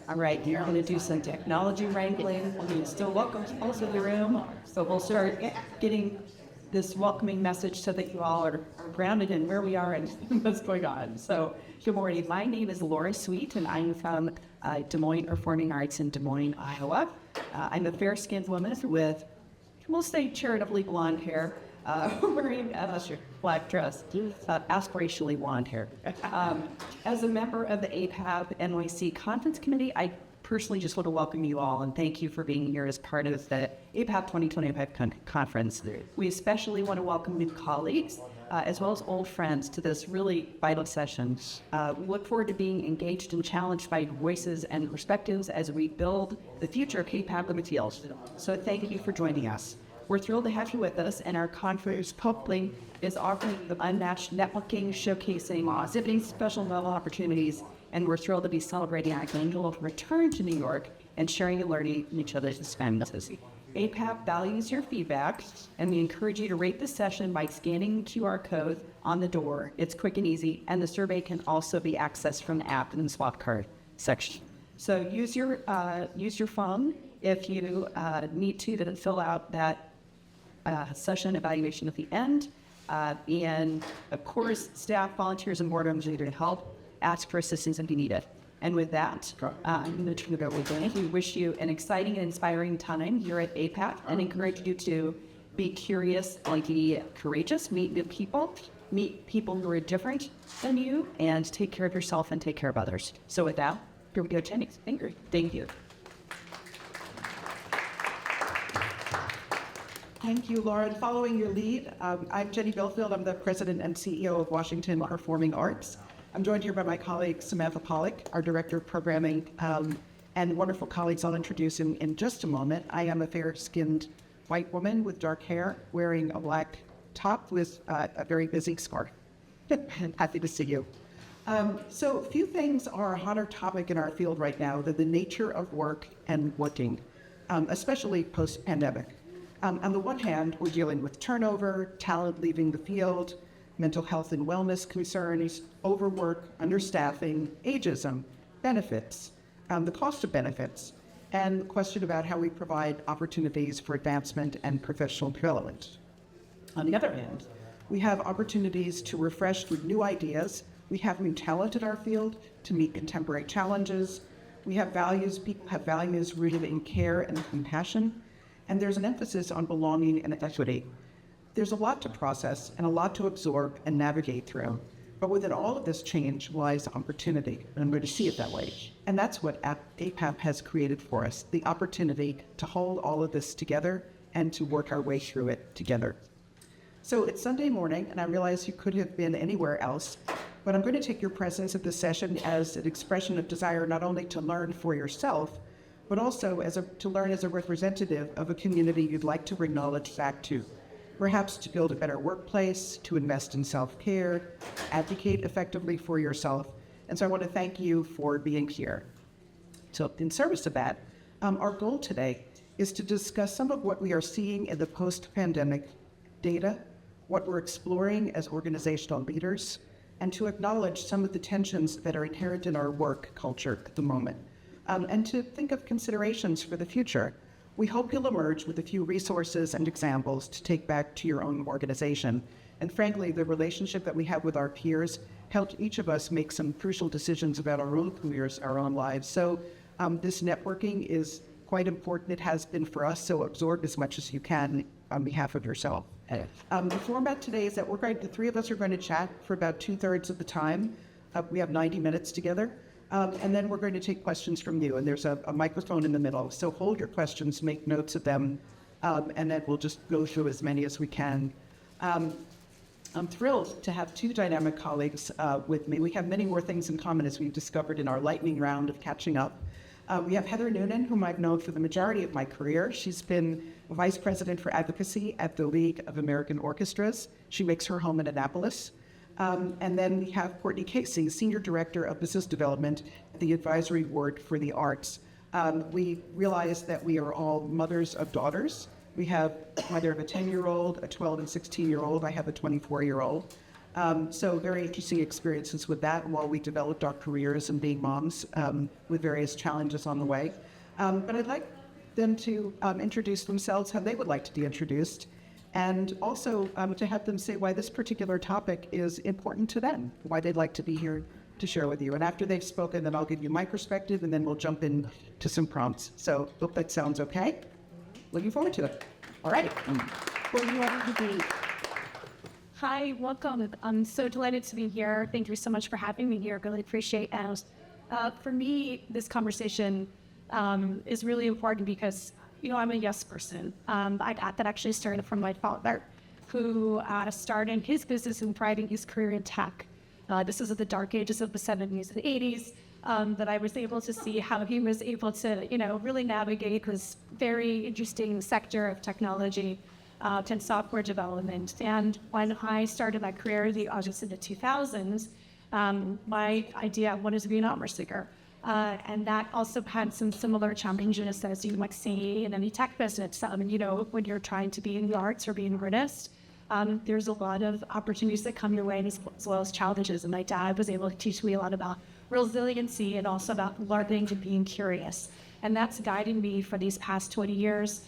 All right, you're going to do some technology wrangling. You still welcome most of the room. So we'll start getting this welcoming message so that you all are grounded in where we are and what's going on. So good morning. My name is Laura Sweet, and I'm from Des Moines Performing Arts in Des Moines, Iowa. I'm a fair-skinned woman with, we'll say, charitably blonde hair, wearing a black dress, aspirationally blonde hair. As a member of the APAP NYC Conference Committee, I personally just want to welcome you all and thank you for being here as part of the APAP 2025 conference. We especially want to welcome new colleagues as well as old friends to this really vital session. We look forward to being engaged and challenged by voices and perspectives as we build the future of APAP materials. So thank you for joining us. We're thrilled to have you with us, and our conference publicly is offering the unmatched networking, showcasing, zipping special level opportunities, and we're thrilled to be celebrating our annual return to New York and sharing and learning from each other's experiences. APAP values your feedback, and we encourage you to rate the session by scanning the QR code on the door. It's quick and easy, and the survey can also be accessed from the app in the swap card section. So use your phone if you need to fill out that session evaluation at the end. And of course, staff, volunteers, and board members are here to help. Ask for assistance if you need it. And with that, I'm going to turn it over to Dan. We wish you an exciting and inspiring time here at APAP and encourage you to be curious, be courageous, meet new people, meet people who are different than you, and take care of yourself and take care of others. So with that, here we go, Jenny. Thank you. Thank you, Laura. Following your lead, I'm Jenny Billfield. I'm the president and CEO of Washington Performing Arts. I'm joined here by my colleague, Samantha Pollock, our director of programming, and wonderful colleagues I'll introduce in just a moment. I am a fair-skinned white woman with dark hair, wearing a black top with a very busy scarf. Happy to see you. So few things are a hotter topic in our field right now than the nature of work and working, especially post-pandemic. On the one hand, we're dealing with turnover, talent leaving the field, mental health and wellness concerns, overwork, understaffing, ageism, benefits, the cost of benefits, and the question about how we provide opportunities for advancement and professional development. On the other hand, we have opportunities to refresh with new ideas. We have new talent in our field to meet contemporary challenges. We have values, people have values rooted in care and compassion. And there's an emphasis on belonging and equity. There's a lot to process and a lot to absorb and navigate through. But within all of this change lies opportunity, and I'm going to see it that way. And that's what APAP has created for us, the opportunity to hold all of this together and to work our way through it together. So it's Sunday morning, and I realize you could have been anywhere else, but I'm going to take your presence at this session as an expression of desire not only to learn for yourself, but also to learn as a representative of a community you'd like to bring knowledge back to. Perhaps to build a better workplace, to invest in self-care, advocate effectively for yourself. And so I want to thank you for being here. So in service of that, our goal today is to discuss some of what we are seeing in the post-pandemic data, what we're exploring as organizational leaders, and to acknowledge some of the tensions that are inherent in our work culture at the moment. And to think of considerations for the future. We hope you'll emerge with a few resources and examples to take back to your own organization. And frankly, the relationship that we have with our peers helped each of us make some crucial decisions about our own careers, our own lives. So this networking is quite important. It has been for us, so absorb as much as you can on behalf of yourself. The format today is that the three of us are going to chat for about 2/3 of the time. We have 90 minutes together. And then we're going to take questions from you, and there's a microphone in the middle. So hold your questions, make notes of them, and then we'll just go through as many as we can. I'm thrilled to have two dynamic colleagues with me. We have many more things in common as we've discovered in our lightning round of catching up. We have Heather Noonan, whom I've known for the majority of my career. She's been Vice President for Advocacy at the League of American Orchestras. She makes her home in Annapolis. And then we have Courtney Casey, Senior Director of Business Development at the Advisory Board for the Arts. We realize that we are all mothers of daughters. We have a mother of a 10-year-old, a 12 and 16-year-old. I have a 24-year-old. So very interesting experiences with that while we developed our careers and being moms with various challenges on the way. But I'd like them to introduce themselves how they would like to be introduced, and also to have them say why this particular topic is important to them, why they'd like to be here to share with you. And after they've spoken, then I'll give you my perspective, and then we'll jump into some prompts. So hope that sounds okay. Looking forward to it. All right. Well, you want to be... Hi, welcome. I'm so delighted to be here. Thank you so much for having me here. Really appreciate it. For me, this conversation is really important because, I'm a yes person. That actually started from my father, who started his business and thriving his career in tech. This is at the dark ages of the 70s and 80s that I was able to see how he was able to, really navigate this very interesting sector of technology and software development. And when I started my career in the August of the 2000s, my idea wanted to be an opera singer. And that also had some similar challenges as you might see in any tech business. When you're trying to be in the arts or be an artist, there's a lot of opportunities that come your way as well as challenges. And my dad was able to teach me a lot about resiliency and also about learning and being curious. And that's guiding me for these past 20 years,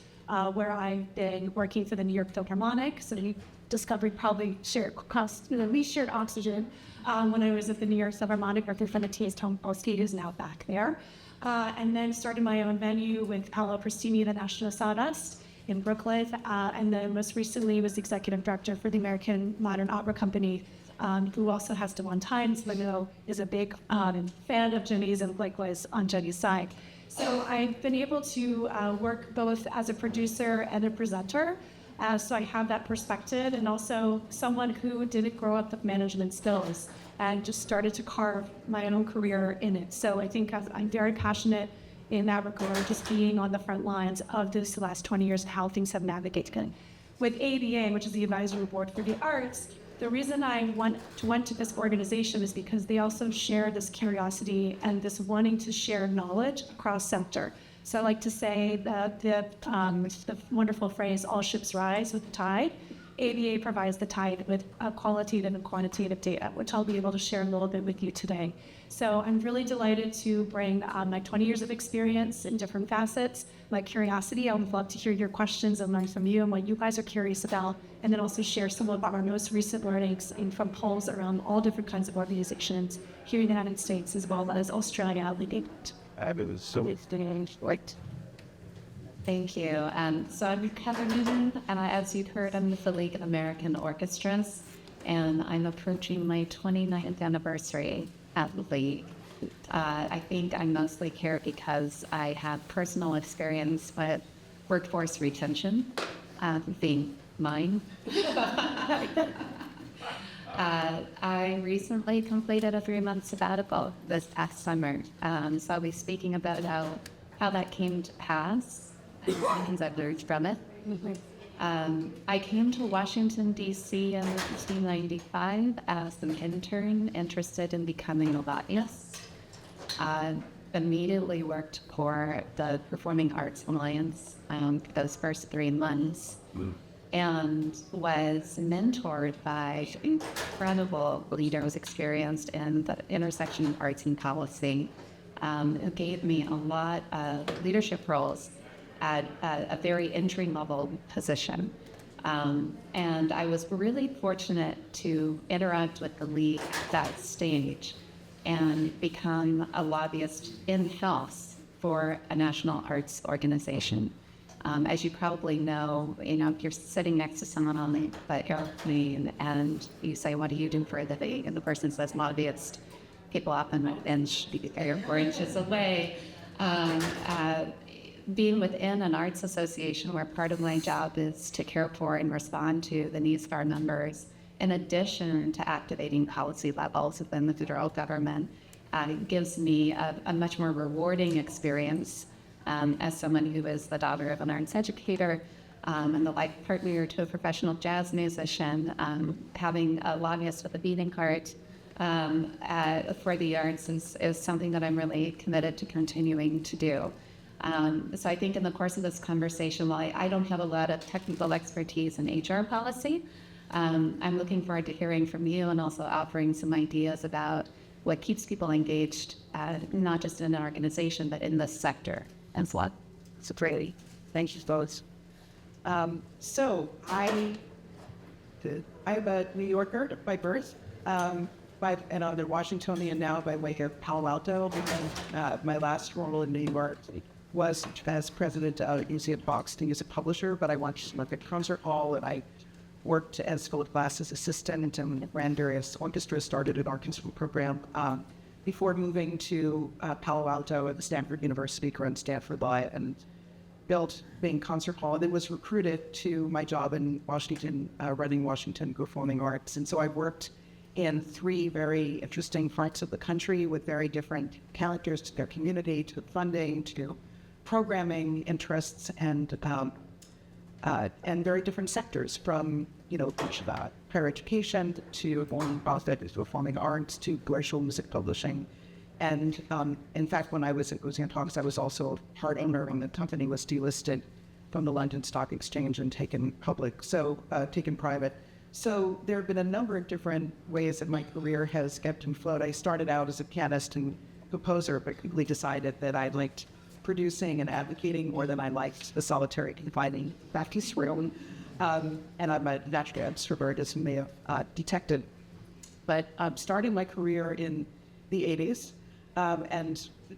where I've been working for the New York Philharmonic. So we discovered probably we shared oxygen when I was at the New York Philharmonic, working for the T.S. Tomkowski, who's now back there. And then started my own venue with Paolo Prestini, the National Sawdust in Brooklyn. And then most recently was executive director for the American Modern Opera Company, who also has to one time, so I know is a big fan of Jenny's and likewise on Jenny's side. So I've been able to work both as a producer and a presenter. So I have that perspective, and also someone who didn't grow up with management skills and just started to carve my own career in it. So I think I'm very passionate in that regard, just being on the front lines of this last 20 years and how things have navigated. With ABA, which is the Advisory Board for the Arts, the reason I went to this organization is because they also share this curiosity and this wanting to share knowledge across sector. So I like to say that the wonderful phrase, all ships rise with the tide. ABA provides the tide with qualitative and quantitative data, which I'll be able to share a little bit with you today. So I'm really delighted to bring my 20 years of experience in different facets, my curiosity. I would love to hear your questions and learn from you and what you guys are curious about, and then also share some of our most recent learnings from polls around all different kinds of organizations here in the United States as well as Australia. Thank you. So I'm Heather Newton, and as you've heard, I'm with the League of American Orchestras, and I'm approaching my 29th anniversary at the League. I think I'm mostly here because I have personal experience with workforce retention, being mine. I recently completed a 3-month sabbatical this past summer, so I'll be speaking about how that came to pass and things I've learned from it. I came to Washington, D.C. in 1995 as an intern interested in becoming a lobbyist. Immediately worked for the Performing Arts Alliance for those first 3 months, and was mentored by incredible leaders experienced in the intersection of arts and policy. It gave me a lot of leadership roles at a very entry-level position. And I was really fortunate to interact with the League at that stage and become a lobbyist in-house for a national arts organization. As you probably know, if you're sitting next to someone on the airplane and you say, "What do you do for a living?" and the person says lobbyist, people often bench 4 inches away. Being within an arts association where part of my job is to care for and respond to the needs of our members, in addition to activating policy levels within the federal government, gives me a much more rewarding experience as someone who is the daughter of an arts educator and the life partner to a professional jazz musician. Having a lobbyist with a beating heart for the arts is something that I'm really committed to continuing to do. So I think in the course of this conversation, while I don't have a lot of technical expertise in HR policy, I'm looking forward to hearing from you and also offering some ideas about what keeps people engaged, not just in an organization, but in the sector as well. So great. Thank you both. So I'm a New Yorker by birth, and I'm a Washingtonian now by way of Palo Alto. Because, my last role in New York was as president of Museum Box, the music publisher, but I watched like a concert hall, and I worked as Philip Glass's assistant and ran various orchestras, started an orchestral program before moving to Palo Alto at the Stanford University, run Stanford Law, and built being concert hall, and then was recruited to my job in Washington, running Washington Performing Arts. And so I worked in 3 very interesting parts of the country with very different characters to their community, to funding, to programming interests, and very different sectors, from higher education to nonprofit, performing arts, to commercial music publishing. And in fact, when I was at Museum Talks, I was also a part owner when the company was delisted from the London Stock Exchange and taken private. So there have been a number of different ways that my career has kept afloat. I started out as a pianist and composer, but quickly decided that I liked producing and advocating more than I liked the solitary confining practice room. And I'm a natural extrovert, as you may have detected. But starting my career in the 80s,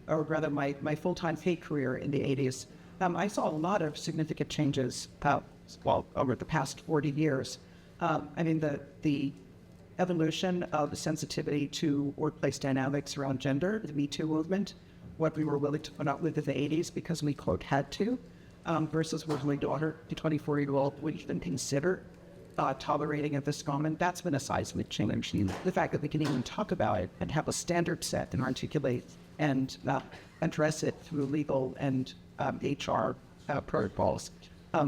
or rather my full-time paid career in the 80s, I saw a lot of significant changes over the past 40 years. The evolution of the sensitivity to workplace dynamics around gender, the Me Too movement, what we were willing to put up with in the 80s because we, quote, had to, versus what my daughter, the 24-year-old, would even consider tolerating at this moment. That's been a seismic change. The fact that we can even talk about it and have a standard set and articulate and address it through legal and HR protocols,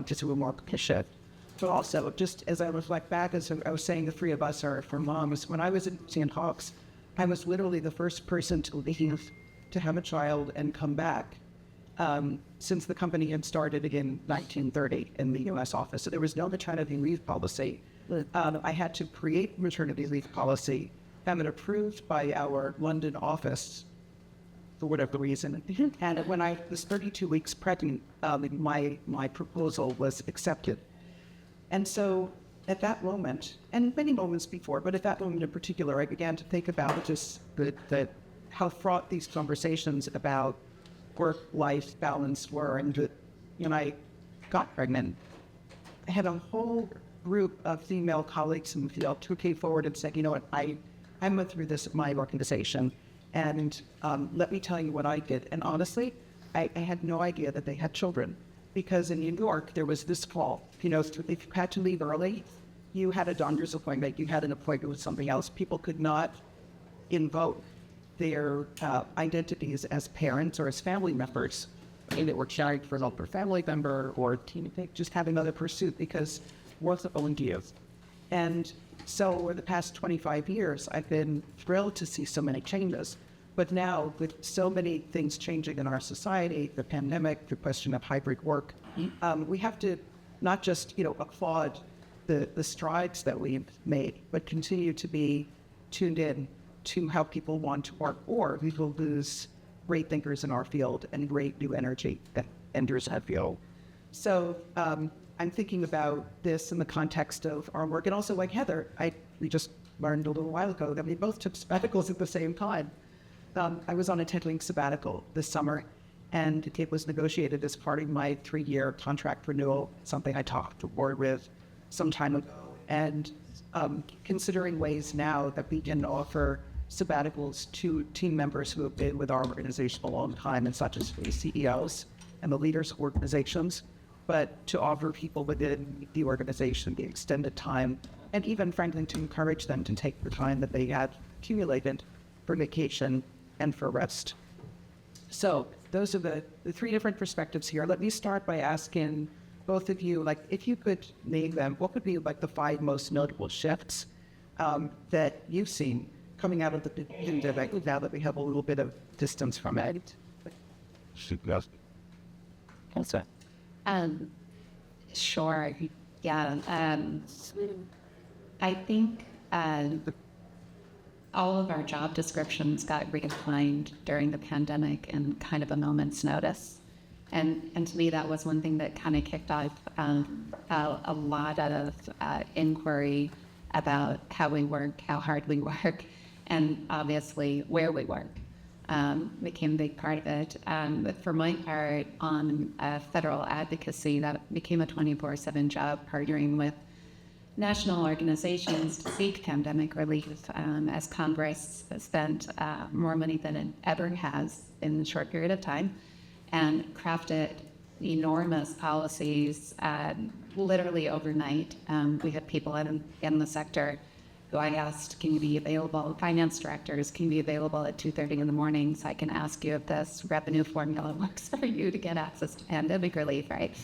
just a remarkable shift. But also, just as I reflect back, as I was saying, the 3 of us are from moms. When I was in Museum Hawks, I was literally the first person to leave to have a child and come back since the company had started in 1930 in the U.S. office. So there was no maternity leave policy. I had to create maternity leave policy, have it approved by our London office for whatever reason. And when I was 32 weeks pregnant, my proposal was accepted. And so at that moment, and many moments before, but at that moment in particular, I began to think about just how fraught these conversations about work-life balance were. And when I got pregnant, I had a whole group of female colleagues in the field who came forward and said, you know what, I went through this at my organization, and let me tell you what I did. And honestly, I had no idea that they had children, because in New York, there was this law, if you had to leave early, you had a doctor's appointment, you had an appointment with something else. People could not invoke their identities as parents or as family members, and that were caring for another family member or just have another pursuit, because work's own to you. And so over the past 25 years, I've been thrilled to see so many changes. But now, with so many things changing in our society, the pandemic, the question of hybrid work, we have to not just applaud the strides that we've made, but continue to be tuned in to how people want to work, or we will lose great thinkers in our field and great new energy that enters that field. So I'm thinking about this in the context of our work, and also like Heather, we just learned a little while ago that we both took sabbaticals at the same time. I was on a 10-week sabbatical this summer, and it was negotiated as part of my 3-year contract renewal, something I talked to board with some time ago, and considering ways now that we can offer sabbaticals to team members who have been with our organization a long time, and such as the CEOs and the leaders of organizations, but to offer people within the organization the extended time, and even frankly to encourage them to take the time that they had accumulated for vacation and for rest. So those are the 3 different perspectives here. Let me start by asking both of you, if you could name them, what would be the 5 most notable shifts that you've seen coming out of the pandemic, now that we have a little bit of distance from it? Sure. Yeah. I think all of our job descriptions got redefined during the pandemic in kind of a moment's notice. And to me, that was one thing that kind of kicked off a lot of inquiry about how we work, how hard we work, and obviously where we work. Became a big part of it. But for my part, on federal advocacy, that became a 24/7 job, partnering with national organizations to seek pandemic relief, as Congress spent more money than it ever has in a short period of time, and crafted enormous policies literally overnight. We had people in the sector who I asked, can you be available, finance directors, can you be available at 2:30 in the morning so I can ask you if this revenue formula works for you to get access to pandemic relief, right?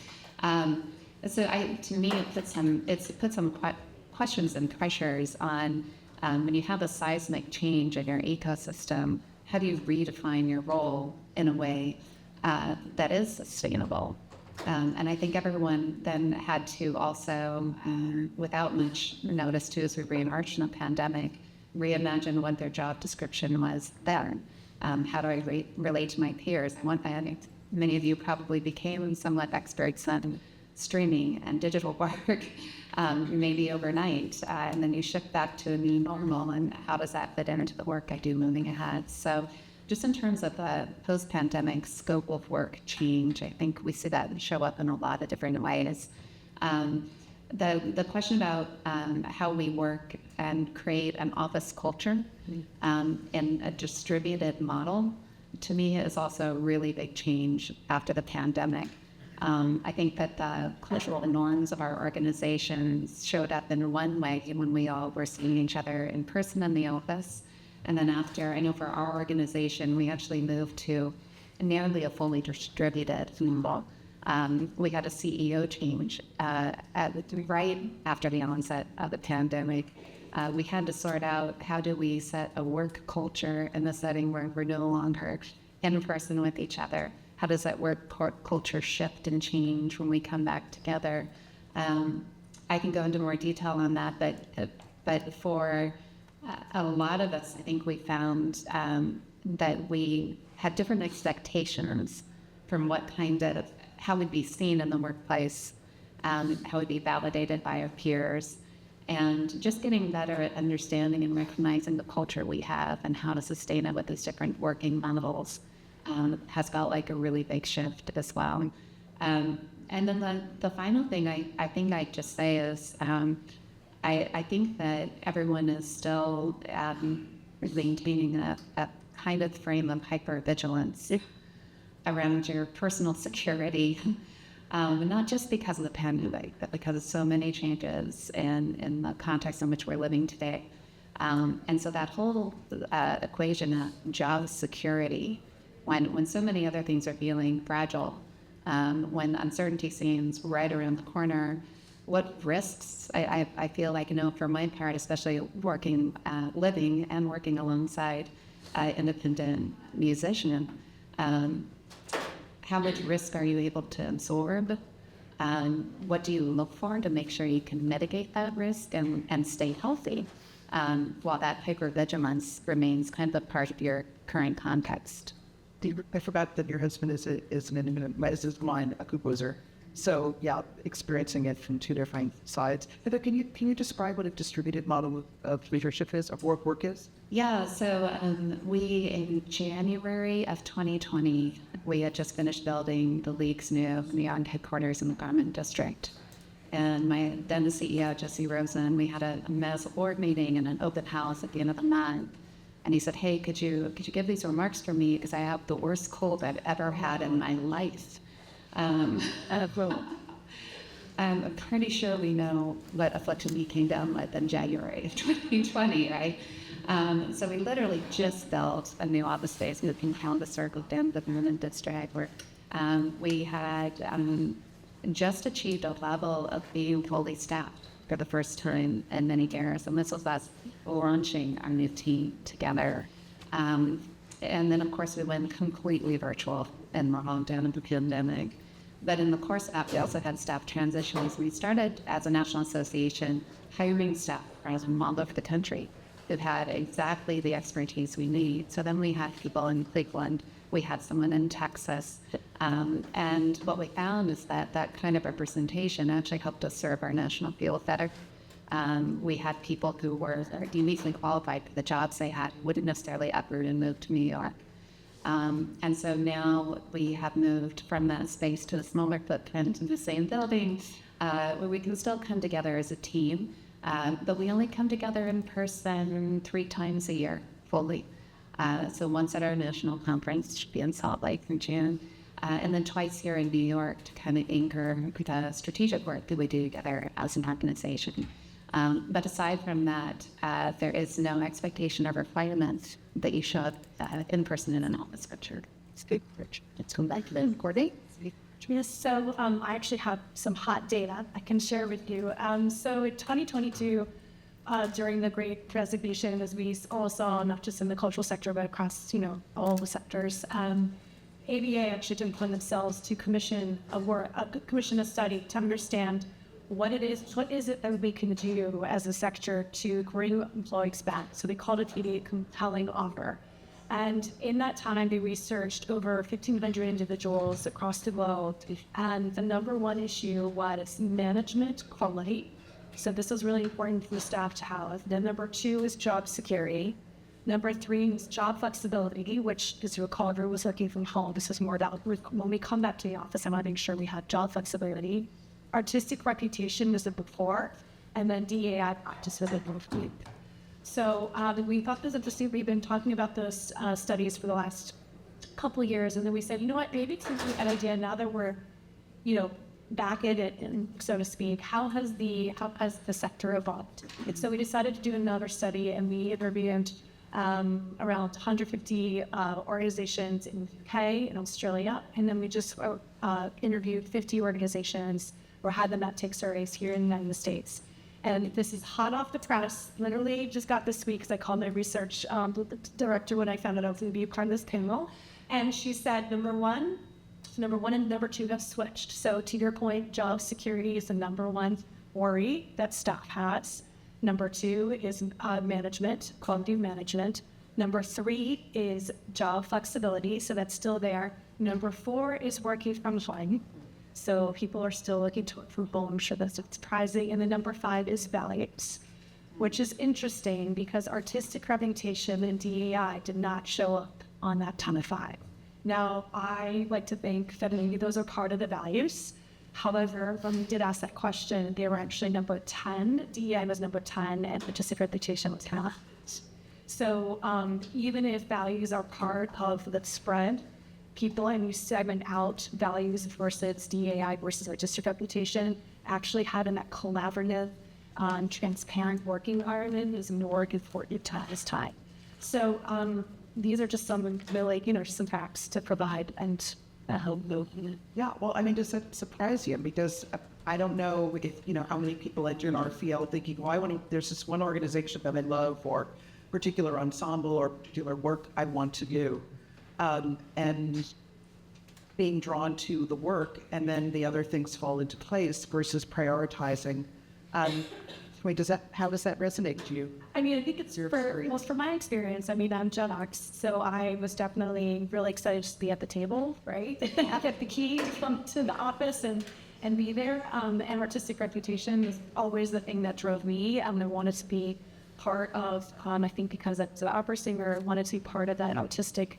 So to me, it put some questions and pressures on when you have a seismic change in your ecosystem, how do you redefine your role in a way that is sustainable? And I think everyone then had to also, without much notice too, as we reemerged in a pandemic, reimagine what their job description was then. How do I relate to my peers? Many of you probably became somewhat experts on streaming and digital work, maybe overnight, and then you shift back to a new normal, and how does that fit into the work I do moving ahead? So just in terms of the post-pandemic scope of work change, I think we see that show up in a lot of different ways. The question about how we work and create an office culture in a distributed model, to me, is also a really big change after the pandemic. I think that the cultural norms of our organizations showed up in one way when we all were seeing each other in person in the office. And then after, I know for our organization, we actually moved to nearly a fully distributed model. We had a CEO change right after the onset of the pandemic. We had to sort out how do we set a work culture in a setting where we're no longer in person with each other. How does that work culture shift and change when we come back together? I can go into more detail on that, but for a lot of us, I think we found that we had different expectations from how we'd be seen in the workplace, how we'd be validated by our peers, and just getting better at understanding and recognizing the culture we have and how to sustain it with these different working models has felt like a really big shift as well. And then the final thing I think I'd just say is I think that everyone is still maintaining a kind of frame of hypervigilance around your personal security, not just because of the pandemic, but because of so many changes in the context in which we're living today. And so that whole equation of job security, when so many other things are feeling fragile, when uncertainty seems right around the corner, what risks, I feel like, for my part, especially living and working alongside independent musician, how much risk are you able to absorb? What do you look for to make sure you can mitigate that risk and stay healthy while that hypervigilance remains kind of a part of your current context? I forgot that your husband is an independent, is mine, a composer. So yeah, experiencing it from two different sides. Heather, can you describe what a distributed model of leadership is, of work is? Yeah, so we, in January of 2020, we had just finished building the League's new neon headquarters in the Garment District. And my then CEO, Jesse Rosen, we had a mass board meeting and an open house at the end of the month. And he said, hey, could you give these remarks for me, because I have the worst cold I've ever had in my life. I'm pretty sure we know what affliction we came down with in January of 2020, right? So we literally just built a new office space in the circle down the Garment District, where we had just achieved a level of being fully staffed for the first time in many years. And this was us launching our new team together. And then, of course, we went completely virtual in the lockdown of the pandemic. But in the course of that, we also had staff transitions. We started as a national association hiring staff from all over the country who had exactly the expertise we need. So then we had people in Cleveland, we had someone in Texas. And what we found is that that kind of representation actually helped us serve our national field better. We had people who were uniquely qualified for the jobs they had, wouldn't necessarily uproot and move to New York. And so now we have moved from that space to a smaller footprint in the same building, where we can still come together as a team, but we only come together in person 3 times a year, fully. So once at our national conference, should be in Salt Lake in June, and then twice here in New York to kind of anchor the strategic work that we do together as an organization. But aside from that, there is no expectation or requirement that you show up in person in an office. Richard. It's good, Richard. Let's go back to the Courtney. Yes, so I actually have some hot data I can share with you. So in 2022, during the Great Resignation, as we all saw, not just in the cultural sector, but across, all the sectors, ABA actually took upon themselves to commission a study to understand what is it that we can do as a sector to bring employees back. So they called it a compelling offer. And in that time, they researched over 1,500 individuals across the globe. And the number one issue was management quality. So this is really important for the staff to have. Then number 2 is job security. Number 3 is job flexibility, which, as you recall, everyone was working from home. This is more about when we come back to the office, I want to make sure we have job flexibility. Artistic reputation was the before, and then DEI practice was the before. So we thought this was interesting. We've been talking about those studies for the last couple of years, and then we said, you know what, maybe it's an idea now that we're, back in it, so to speak. How has the sector evolved? And so we decided to do another study, and we interviewed around 150 organizations in the UK and Australia, and then we just interviewed 50 organizations or had them take surveys here in the United States. And this is hot off the press, literally just got this week, because I called my research director when I found out I was going to be part of this panel. And she said, number one and number 2 have switched. So to your point, job security is the number 1 worry that staff has. Number 2 is management, quality management. Number 3 is job flexibility, so that's still there. Number 4 is working from home. So people are still looking to work from home. I'm sure that's surprising. And then number 5 is values, which is interesting because artistic reputation and DEI did not show up on that ton of 5. Now, I like to think that maybe those are part of the values. However, when we did ask that question, they were actually number 10. DEI was number 10, and artistic reputation was 10. So even if values are part of the spread, people, and you segment out values versus DEI versus artistic reputation, actually having that collaborative, transparent working environment is more important at this time. So these are just some really, some facts to provide and help move. Yeah, well, I mean, does that surprise you? Because I don't know if, how many people enter our field thinking, well, there's this one organization that I love, or particular ensemble or particular work I want to do. And being drawn to the work, and then the other things fall into place versus prioritizing. How does that resonate to you? I mean, I think it's from my experience. I mean, I'm Gen X, so I was definitely really excited to be at the table, right? Get the key to come to the office and be there. And artistic reputation is always the thing that drove me. I wanted to be part of, I think because as an opera singer, I wanted to be part of that artistic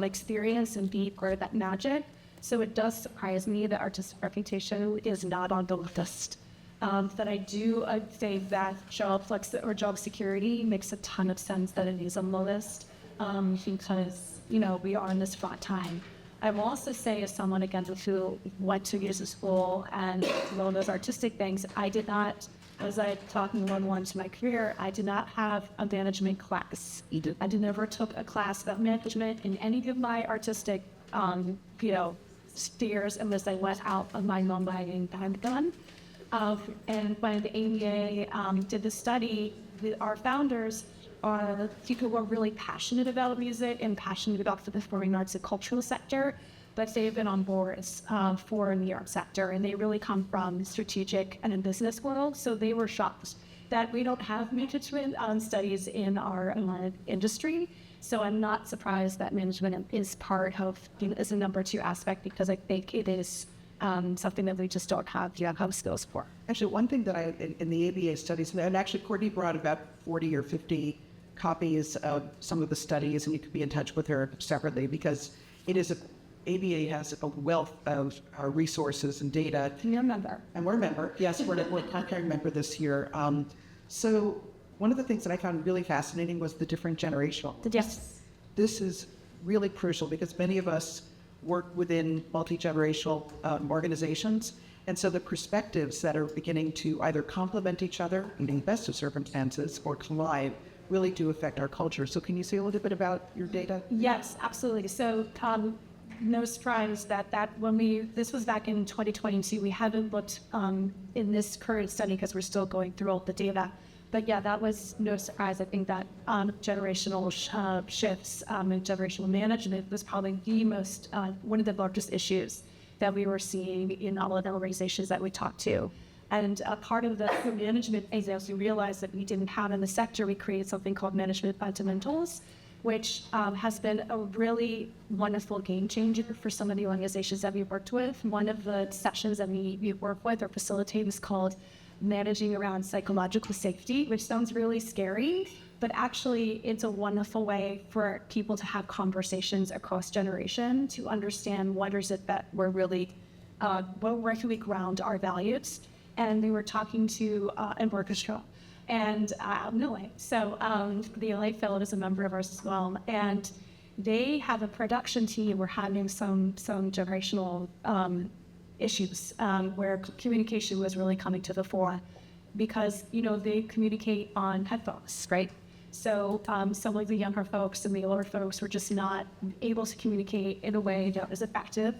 experience and be part of that magic. So it does surprise me that artistic reputation is not on the list. But I'd say that job security makes a ton of sense that it is on the list, because, we are in this fraught time. I will also say, as someone, again, who went to music school and learned those artistic things, I did not, as I talked in one to my career, I did not have a management class. I never took a class about management in any of my artistic, spheres unless I went out of my non-binding gun. And when the ABA did the study, our founders are people who are really passionate about music and passionate about the performing arts and cultural sector. but they've been on boards for the art sector, and they really come from strategic and in business world. So they were shocked that we don't have management studies in our industry. So I'm not surprised that management is part of, is a number two aspect, because I think it is something that we just don't have skills for. Actually, one thing that in the ABA studies, and actually Courtney brought about 40 or 50 copies of some of the studies, and you could be in touch with her separately, because ABA has a wealth of resources and data. You're a member. And we're a member. Yes, we're a contract member this year. So one of the things that I found really fascinating was the different generational. Yes. This is really crucial because many of us work within multi-generational organizations. And so the perspectives that are beginning to either complement each other in the best of circumstances or collide really do affect our culture. So can you say a little bit about your data? Yes, absolutely. So no surprise that this was back in 2022. We haven't looked in this current study because we're still going through all the data. But yeah, that was no surprise. I think that generational shifts and generational management was probably the most, one of the largest issues that we were seeing in all of the organizations that we talked to. And part of the management, as we realized that we didn't have in the sector, we created something called management fundamentals, which has been a really wonderful game changer for some of the organizations that we worked with. One of the sessions that we work with or facilitate is called Managing Around Psychological Safety, which sounds really scary, but actually it's a wonderful way for people to have conversations across generation to understand what is it that we're really, where can we ground our values. And they were talking to an orchestra and LA. So the LA Fellow is a member of ours as well. And they have a production team. We're having some generational issues where communication was really coming to the fore because, they communicate on headphones, right? So some of the younger folks and the older folks were just not able to communicate in a way that was effective.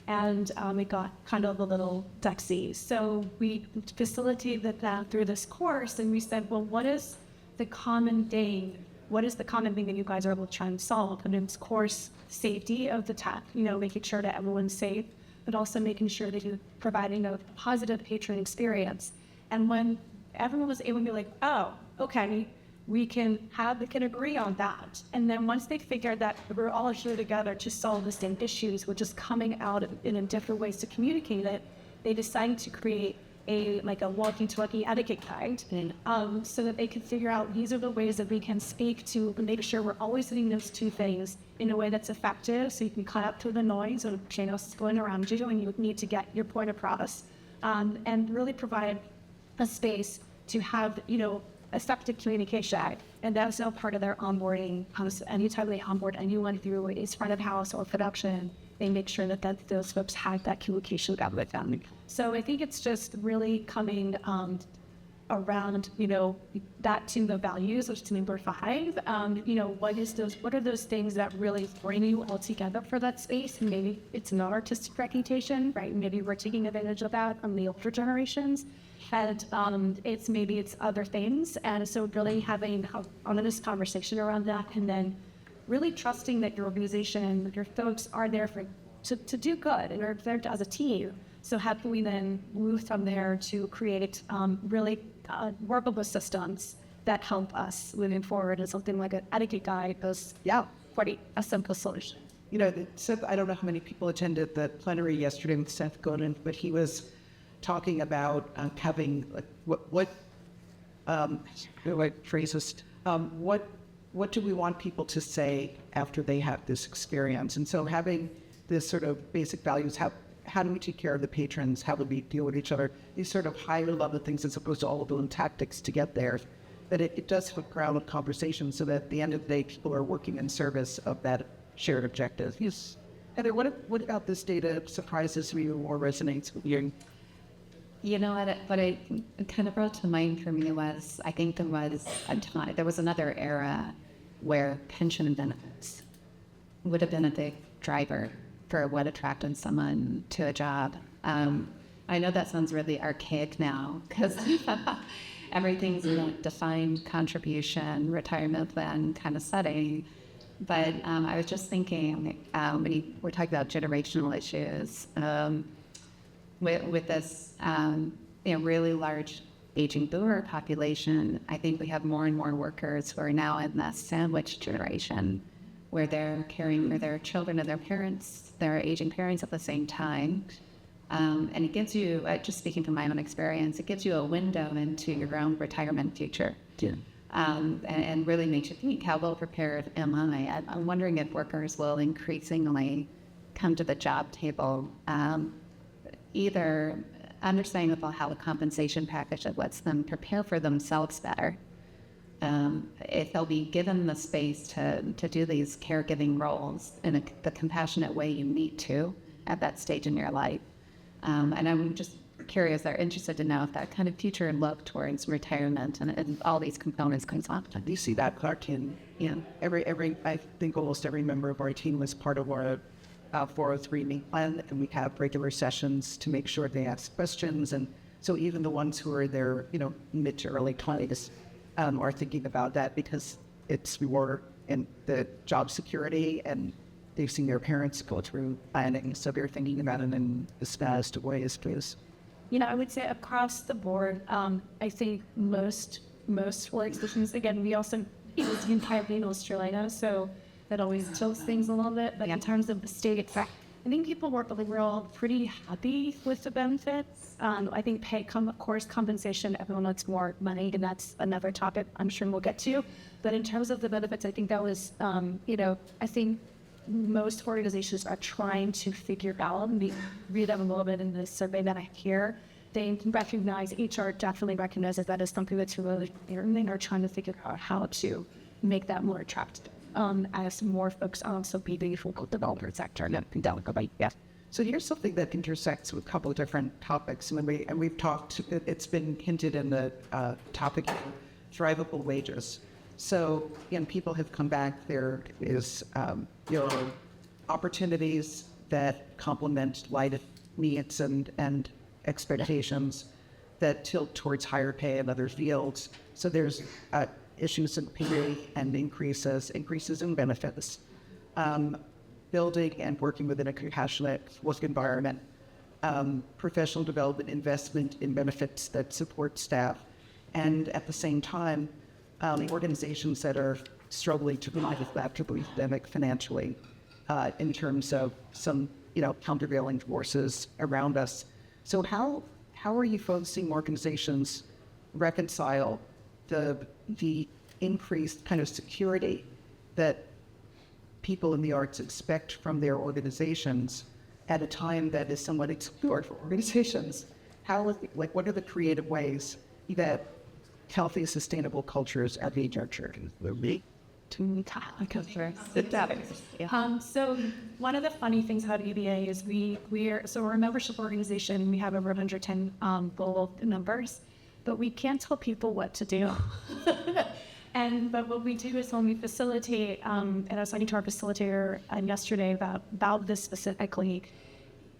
And it got kind of a little dicey. So we facilitated that through this course, and we said, well, what is the common thing? What is the common thing that you guys are able to try and solve? And it's, of course, safety of the tech, making sure that everyone's safe, but also making sure that you're providing a positive patron experience. And when everyone was able to be like, oh, okay, we can agree on that. And then once they figured that we're all here together to solve the same issues, which is coming out in different ways to communicate it, they decided to create a walkie-talkie etiquette guide, so that they could figure out these are the ways that we can speak to make sure we're always doing those two things in a way that's effective, so you can cut up through the noise of chaos going around you, and you need to get your point across, and really provide a space to have, effective communication. And that's now part of their onboarding. Anytime they onboard anyone through a front of house or production, they make sure that those folks have that communication out with them. So I think it's just really coming around, that to the values, which is number 5. What are those things that really bring you all together for that space? And maybe it's not artistic reputation, right? Maybe we're taking advantage of that from the older generations. And it's other things. And so really having an honest conversation around that, and then really trusting that your organization, your folks are there to do good and are there as a team. So how can we then move from there to create really workable systems that help us moving forward, and something like an etiquette guide is pretty a simple solution. Seth, I don't know how many people attended the plenary yesterday with Seth Godin, but he was talking about having what do we want people to say after they have this experience? And so having this sort of basic values, how do we take care of the patrons? How do we deal with each other? These sort of higher level things as opposed to all of the tactics to get there. That it does have a crowd of conversation so that at the end of the day, people are working in service of that shared objective. Yes. Heather, what about this data surprises you or resonates with you? What it kind of brought to mind for me was, I think there was another era where pension and benefits would have been a big driver for what attracted someone to a job. I know that sounds really archaic now because everything's in a defined contribution, retirement plan kind of setting. But I was just thinking, when we're talking about generational issues, with this really large aging boomer population, I think we have more and more workers who are now in the sandwich generation, where they're caring for their children and their aging parents at the same time. And it gives you, just speaking from my own experience, it gives you a window into your own retirement future. Yeah. And really makes you think, how well prepared am I? I'm wondering if workers will increasingly come to the job table, either understanding about how the compensation package that lets them prepare for themselves better. If they'll be given the space to do these caregiving roles in the compassionate way you need to at that stage in your life. And I'm just curious, they're interested to know if that kind of future look towards retirement and all these components comes up. You see that, Clark, in I think almost every member of our team was part of our 403 plan, and we have regular sessions to make sure they ask questions. And so even the ones who are there, mid to early 20s are thinking about that, because it's more in the job security, and they've seen their parents go through planning. So they're thinking about it in the best ways, please. I would say across the board, I think most organizations, again, we also, it was entirely in Australia, so that always tilts things a little bit. But in terms of the state, I think people were overall pretty happy with the benefits. I think of course, compensation, everyone wants more money, and that's another topic I'm sure we'll get to. But in terms of the benefits, I think that was, I think most organizations are trying to figure out, and we read them a little bit in the survey that I hear, they recognize, HR definitely recognizes that as something that's really important, and are trying to figure out how to make that more attractive. As more folks also be the local developer sector and develop. So here's something that intersects with a couple of different topics, and we've talked. It's been hinted in the topic of thriveable wages. So again, people have come back. There is opportunities that complement life needs and expectations that tilt towards higher pay in other fields. So there's issues in pay and increases in benefits, building and working within a compassionate work environment, professional development, investment in benefits that support staff, and at the same time, organizations that are struggling to provide us back to the pandemic financially, in terms of some countervailing forces around us. So how are you folks seeing organizations reconcile the increased kind of security that people in the arts expect from their organizations at a time that is somewhat obscure for organizations? What are the creative ways that healthy, sustainable cultures are being nurtured? So one of the funny things about EBA is we're a membership organization. We have over 110 global members, but we can't tell people what to do. But what we do is when we facilitate, and I was talking to our facilitator yesterday about this specifically,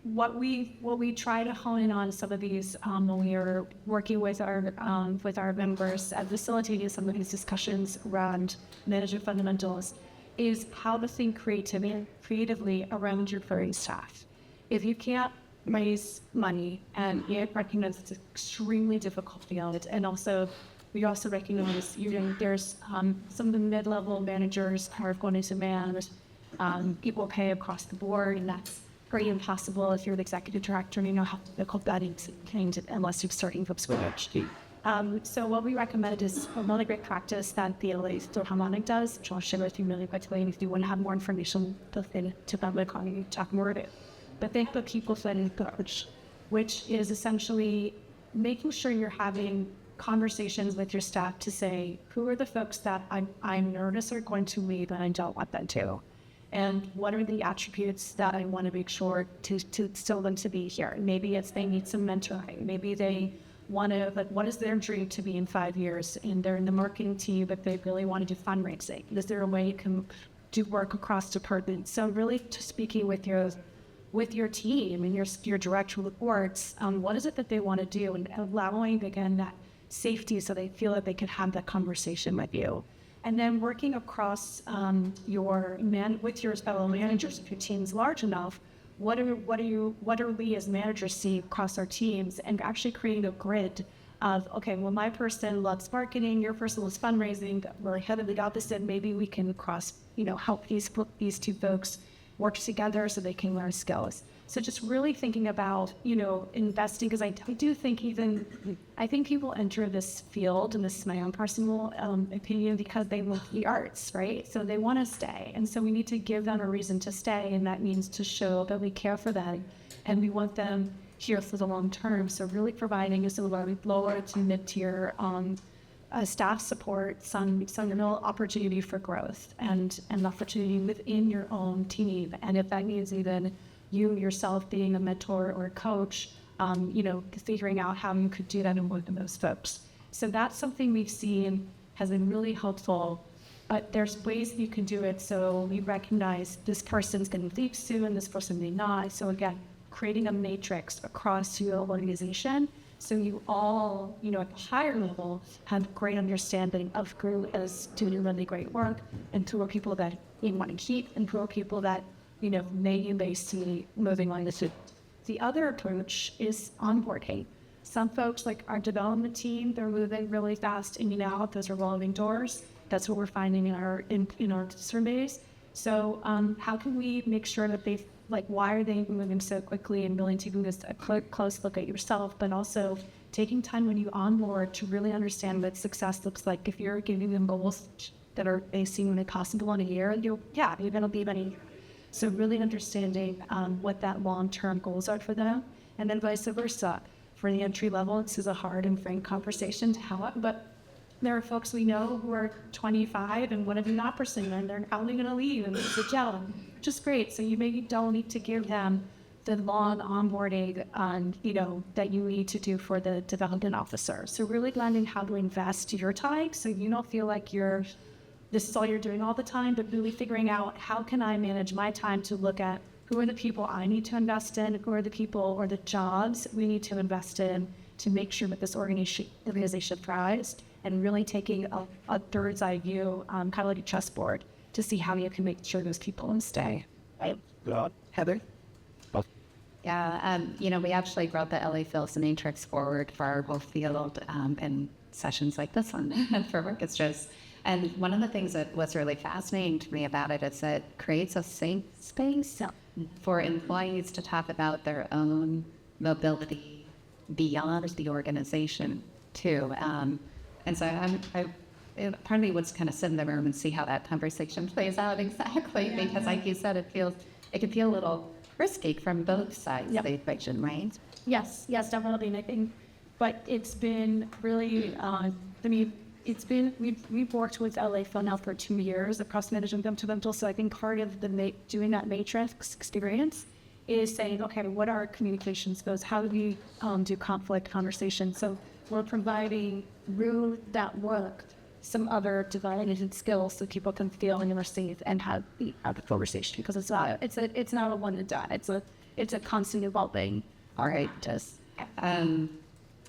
what we try to hone in on some of these when we are working with our members and facilitating some of these discussions around management fundamentals is how to think creatively around your current staff. If you can't raise money, and you recognize it's extremely difficult field, and also we also recognize there's some of the mid-level managers are going to demand equal pay across the board, and that's pretty impossible if you're the executive director. You know how difficult that is unless you're starting from scratch. So what we recommend is a really great practice that the LA Philharmonic does, which I'll share with you really quickly. And if you want to have more information, to public, talk more about it. But think of people-centered approach, which is essentially making sure you're having conversations with your staff to say, who are the folks that I'm nervous are going to leave and I don't want them to? And what are the attributes that I want to make sure to still them to be here? Maybe it's they need some mentoring. Maybe they want to, what is their dream to be in 5 years? And they're in the marketing team, but they really want to do fundraising. Is there a way you can do work across departments? So really just speaking with your team and your direct reports, what is it that they want to do, and allowing, again, that safety so they feel that they can have that conversation with you. And then working across with your fellow managers, if your team's large enough, what do we as managers see across our teams, and actually creating a grid of, okay, well, my person loves marketing, your person loves fundraising, we're heavily opposite, maybe we can help these two folks work together so they can learn skills. So just really thinking about, investing, because I do think I think people enter this field, and this is my own personal opinion, because they love the arts, right? So they want to stay. And so we need to give them a reason to stay, and that means to show that we care for them and we want them here for the long term. So really providing some lower to mid-tier staff support, some real opportunity for growth and opportunity within your own team. And if that means even you yourself being a mentor or a coach, figuring out how you could do that and work with those folks. So that's something we've seen has been really helpful, but there's ways that you can do it. So we recognize this person's going to leave soon, this person may not. So again, creating a matrix across your organization, so you all, at the higher level, have great understanding of who is doing really great work, and who are people that you want to keep, and who are people that, may see moving on. The other approach is onboarding. Some folks, like our development team, they're moving really fast in and out. Those are revolving doors. That's what we're finding in our surveys. So how can we make sure that why are they moving so quickly, and really taking this a close look at yourself, but also taking time when you onboard to really understand what success looks like. If you're giving them goals that are seemingly possible in a year, you're going to leave in a year. So really understanding what that long-term goals are for them, and then vice versa. For the entry level, this is a hard and frank conversation to have, but there are folks we know who are 25 and want to be not pursuing, and they're probably going to leave, and it's a gel, which is great. So you maybe don't need to give them the long onboarding, that you need to do for the development officer. So really learning how to invest your time, so you don't feel like this is all you're doing all the time, but really figuring out, how can I manage my time to look at who are the people I need to invest in, who are the people or the jobs we need to invest in to make sure that this organization thrives, and really taking a bird's eye view, kind of like a chessboard, to see how you can make sure those people stay. Right? Heather? Yeah, we actually brought the LA Phil's Matrix forward for our whole field in sessions like this one for work extras. And one of the things that was really fascinating to me about it is it creates a safe space for employees to talk about their own mobility beyond the organization too. And so part of me wants to kind of sit in the room and see how that conversation plays out exactly, because like you said, it can feel a little risky from both sides of the equation, right? Yes, definitely. And I think, but it's been really, we've worked with LA Phil now for 2 years across management developmental. So I think part of doing that matrix experience is saying, okay, what are our communication skills? How do we do conflict conversation? So we're providing through that work some other development skills so people can feel and receive and have the conversation, because it's not a one and done. It's a constant evolving. All right,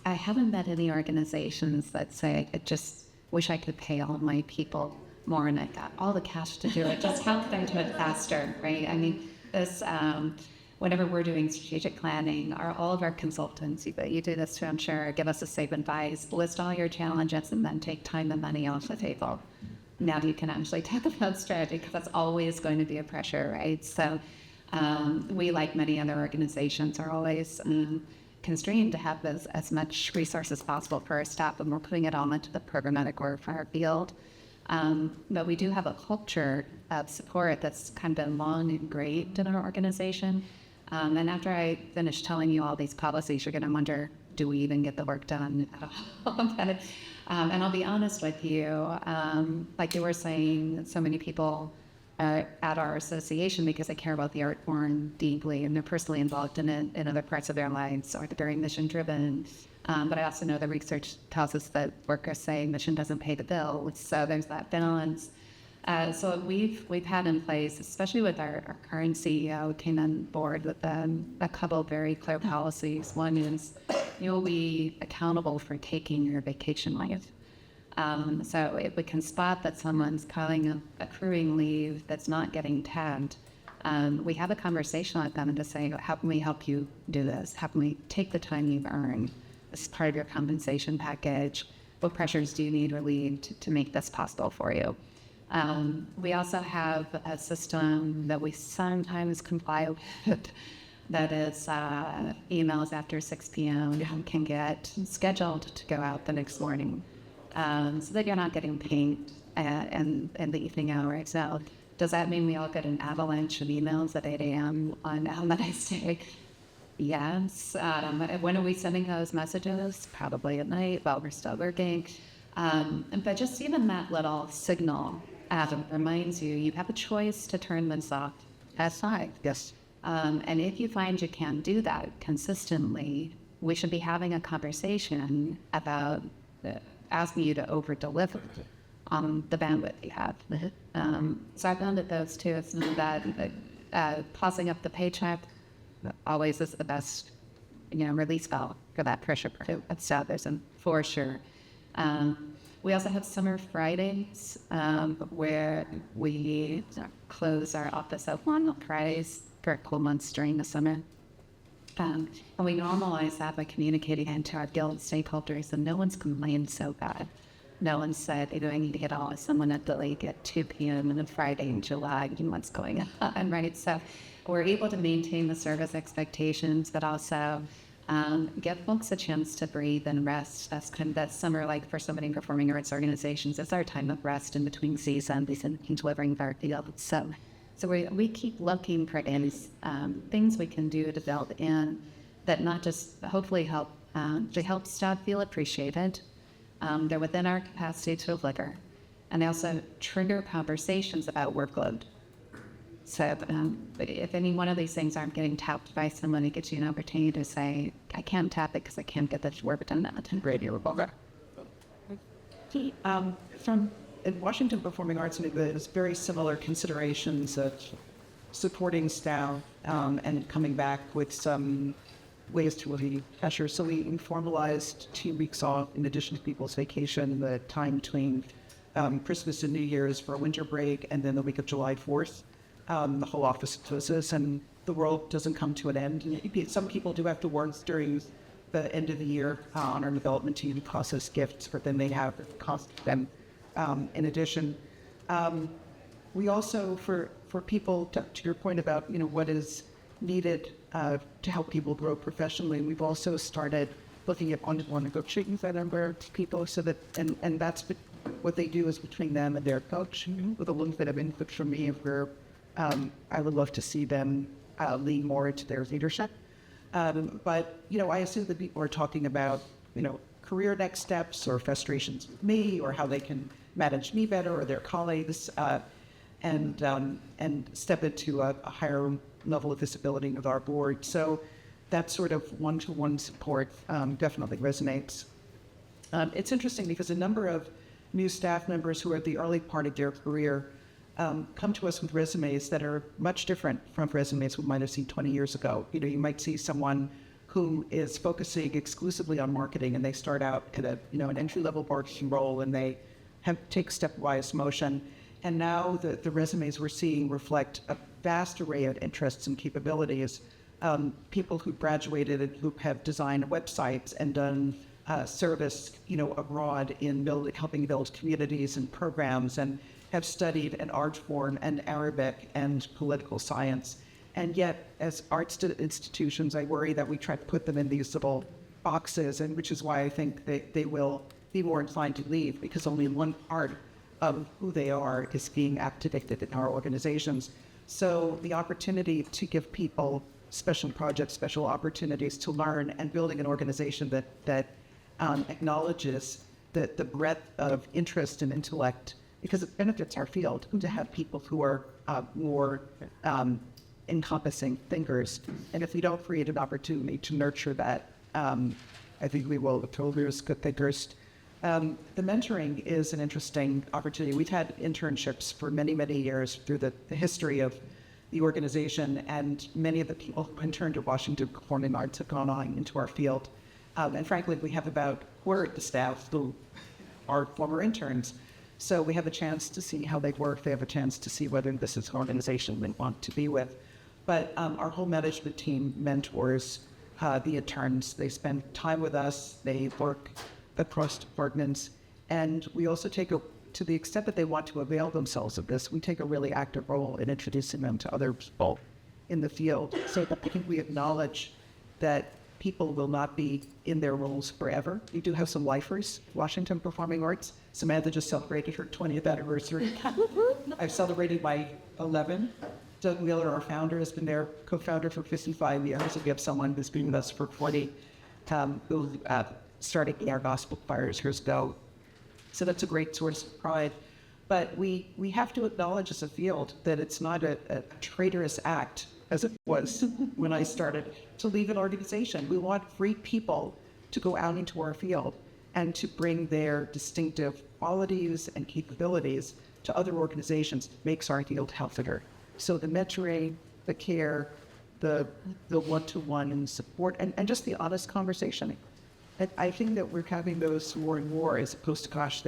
I haven't met any organizations that say, I just wish I could pay all my people more and I got all the cash to do it. Just how could I do it faster, right? I mean, whenever we're doing strategic planning, all of our consultants, you do this to ensure, give us a safe advice, list all your challenges, and then take time and money off the table. Now you can actually talk about strategy, because that's always going to be a pressure, right? So we, like many other organizations, are always constrained to have as much resource as possible for our staff, and we're putting it all into the programmatic work for our field. But we do have a culture of support that's kind of been long engraved in our organization. And after I finish telling you all these policies, you're going to wonder, do we even get the work done at all? And I'll be honest with you, like you were saying, so many people at our association, because they care about the art form deeply and they're personally involved in it in other parts of their lives, or they're very mission driven. But I also know the research tells us that workers say mission doesn't pay the bill, so there's that balance. So we've had in place, especially with our current CEO, came on board with a couple of very clear policies. One is you'll be accountable for taking your vacation leave. So if we can spot that someone's calling accruing leave that's not getting tagged, we have a conversation with them and to say, how can we help you do this? How can we take the time you've earned as part of your compensation package? What pressures do you need relieved to make this possible for you? We also have a system that we sometimes comply with that is emails after 6 p.m. can get scheduled to go out the next morning so that you're not getting pinged in the evening hours. So does that mean we all get an avalanche of emails at 8 a.m. on that nice day? Yes. When are we sending those messages? Probably at night while we're still working. But just even that little signal reminds you, you have a choice to turn this off aside. Yes. And if you find you can't do that consistently, we should be having a conversation about asking you to over-deliver on the bandwidth you have. So I found that those two, it's not that pausing up the paycheck always is the best, release valve for that pressure. So there's for sure. We also have summer Fridays where we close our office up on Fridays for a couple months during the summer. And we normalize that by communicating into our guild stakeholders, and no one's complained so bad. No one said, I need to get all of someone at the lake at 2 p.m. on a Friday in July, and what's going on, right? So we're able to maintain the service expectations, but also give folks a chance to breathe and rest. That's that summer, like for so many performing arts organizations, it's our time of rest in between seasons and delivering our field. So we keep looking for these things we can do to build in that not just hopefully help staff feel appreciated. They're within our capacity to deliver, and they also trigger conversations about workload. So if any one of these things aren't getting tapped by someone, it gives you an opportunity to say, I can't tap it because I can't get this work done at the radio. From in Washington Performing Arts, there's very similar considerations of supporting staff and coming back with some ways to relieve pressure. So we formalized 2 weeks off in addition to people's vacation, the time between Christmas and New Year's for a winter break, and then the week of July 4th. The whole office closes and the world doesn't come to an end. Some people do have to work during the end of the year on our development team process gifts, but then they have cost them. In addition, we also, for people, to your point about, what is needed to help people grow professionally, we've also started looking at one-to-one negotiating with a number of people so that, and that's what they do is between them and their coach, with a little bit of input from me of where I would love to see them lean more into their leadership. But, I assume that people are talking about, career next steps or frustrations with me or how they can manage me better or their colleagues and step into a higher level of visibility with our board. So that sort of one-to-one support definitely resonates. It's interesting because a number of new staff members who are at the early part of their career come to us with resumes that are much different from resumes we might have seen 20 years ago. You might see someone who is focusing exclusively on marketing and they start out at an entry-level marketing role and they take stepwise motion. And now the resumes we're seeing reflect a vast array of interests and capabilities. People who graduated and who have designed websites and done service, abroad in helping build communities and programs, and have studied an art form and Arabic and political science. And yet, as arts institutions, I worry that we try to put them in these little boxes, and which is why I think they will be more inclined to leave, because only one part of who they are is being activated in our organizations. So the opportunity to give people special projects, special opportunities to learn, and building an organization that acknowledges the breadth of interest and intellect, because it benefits our field to have people who are more encompassing thinkers. And if we don't create an opportunity to nurture that, I think we will lose good thinkers. The mentoring is an interesting opportunity. We've had internships for many, many years through the history of the organization, and many of the people who interned at Washington Performing Arts have gone on into our field. And frankly, we have about a quarter of the staff who are former interns. So we have a chance to see how they work. They have a chance to see whether this is an organization they want to be with. But our whole management team mentors the interns. They spend time with us. They work across departments. And we also to the extent that they want to avail themselves of this, we take a really active role in introducing them to other people in the field. So I think we acknowledge that people will not be in their roles forever. We do have some lifers, Washington Performing Arts. Samantha just celebrated her 20th anniversary. I've celebrated my 11. Doug Wheeler, our founder, has been their co-founder for 55 years. And we have someone who's been with us for 40, who started our gospel choirs years ago. So that's a great source of pride. But we have to acknowledge as a field that it's not a traitorous act, as it was when I started, to leave an organization. We want free people to go out into our field and to bring their distinctive qualities and capabilities to other organizations. Makes our field healthier. So the mentoring, the care, the one-to-one support, and just the honest conversation. And I think that we're having those more and more, as opposed to, gosh,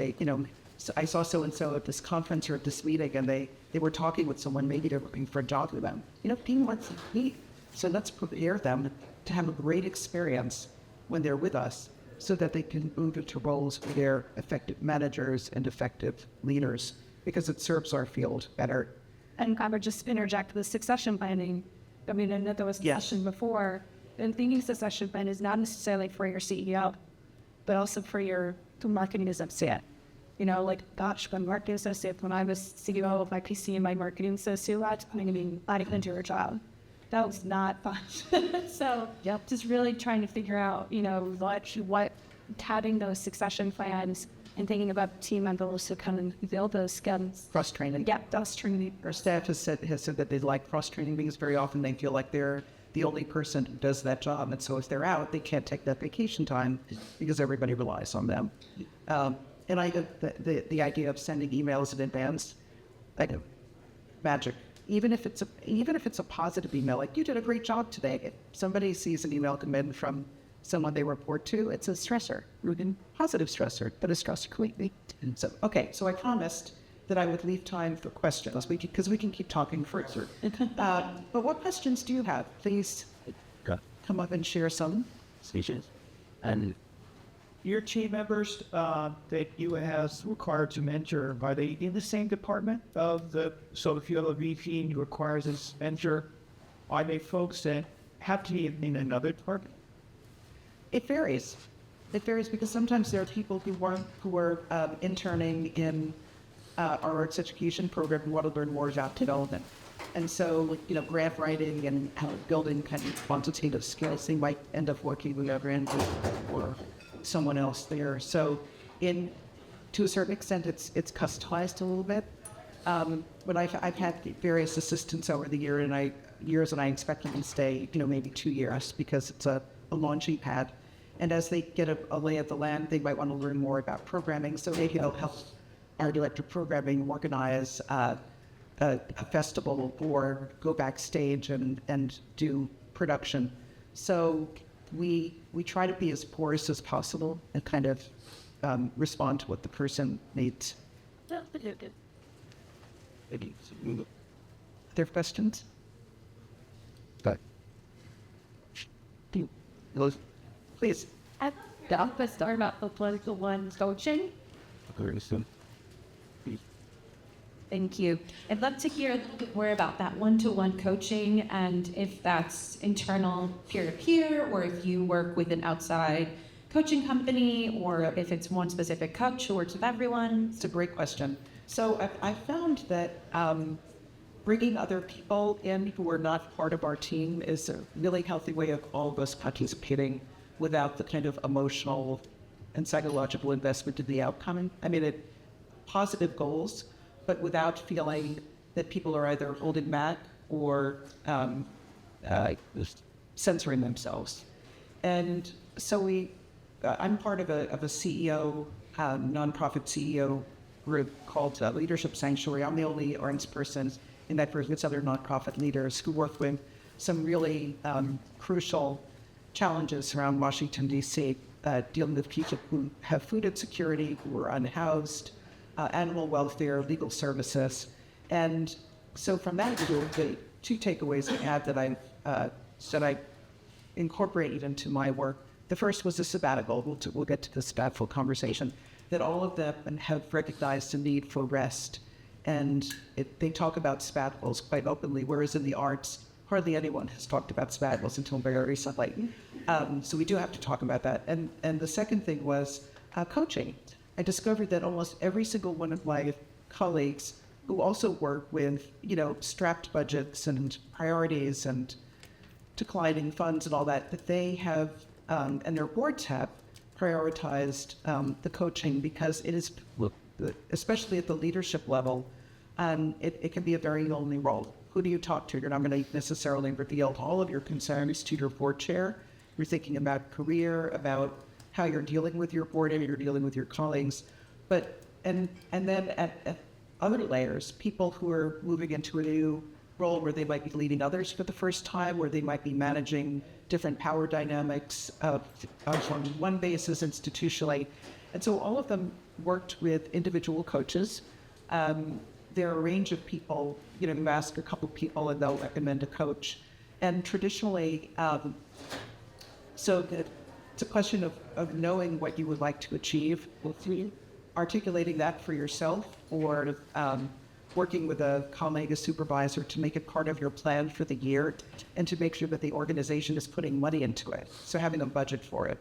so I saw so-and-so at this conference or at this meeting, and they were talking with someone, maybe they're looking for a job with them. People want to meet. So let's prepare them to have a great experience when they're with us, so that they can move into roles where they're effective managers and effective leaders, because it serves our field better. And I would just interject the succession planning. I mean, I know there was a discussion before. And thinking succession plan is not necessarily for your CEO, but also for your marketing associate. Gosh, my marketing associate, when I was CEO of my PC and my marketing associate, that's going to be adding into her job. That was not fun. So just really trying to figure out, what having those succession plans and thinking about team members to kind of build those skills. Cross-training. Yeah, cross-training. Our staff has said that they like cross-training because very often they feel like they're the only person who does that job. And so if they're out, they can't take that vacation time because everybody relies on them. And the idea of sending emails in advance, magic. Even if it's a positive email, like, you did a great job today. If somebody sees an email come in from someone they report to, it's a stressor, positive stressor, but a stressor completely. So I promised that I would leave time for questions, because we can keep talking further. But what questions do you have? Please come up and share some. And your team members that you have required to mentor, are they in the same department so if you have a VP and you require this mentor, are they folks that have to be in another department? It varies. Because sometimes there are people who are interning in our arts education program who want to learn more about development. And so, grant writing and building kind of quantitative skills, they might end up working with a or someone else there. So to a certain extent, it's customized a little bit. But I've had various assistants over the years, and I expect them to stay, maybe 2 years, because it's a launching pad. And as they get a lay of the land, they might want to learn more about programming. So maybe they'll help our director of programming organize a festival or go backstage and do production. So we try to be as porous as possible and kind of respond to what the person needs. Are there questions? Please. At the office, start about the political one coaching. Thank you. I'd love to hear a little bit more about that one-to-one coaching, and if that's internal peer-to-peer, or if you work with an outside coaching company, or if it's one specific coach who works with everyone. It's a great question. So I found that bringing other people in who are not part of our team is a really healthy way of all of us participating without the kind of emotional and psychological investment in the outcome. I mean, positive goals, but without feeling that people are either holding back or censoring themselves. And so I'm part of a CEO, nonprofit CEO group called Leadership Sanctuary. I'm the only arts person in that group. It's other nonprofit leaders who work with some really crucial challenges around Washington, D.C. dealing with people who have food insecurity, who are unhoused, animal welfare, legal services. And so from that, the two takeaways I had that I incorporated into my work. The first was a sabbatical. We'll get to the sabbatical conversation. That all of them have recognized the need for rest. And they talk about sabbaticals quite openly, whereas in the arts, hardly anyone has talked about sabbaticals until very recently. So we do have to talk about that. And the second thing was coaching. I discovered that almost every single one of my colleagues who also work with, strapped budgets and priorities and declining funds and all that, that they have, and their boards have, prioritized the coaching because it is, especially at the leadership level, it can be a very lonely role. Who do you talk to? You're not going to necessarily reveal all of your concerns to your board chair. You're thinking about career, about how you're dealing with your board and you're dealing with your colleagues. But, and then at other layers, people who are moving into a new role where they might be leading others for the first time, where they might be managing different power dynamics on one basis institutionally. And so all of them worked with individual coaches. There are a range of people, you ask a couple people and they'll recommend a coach. And traditionally, so it's a question of knowing what you would like to achieve, articulating that for yourself, or working with a colleague, a supervisor, to make it part of your plan for the year and to make sure that the organization is putting money into it. So having a budget for it.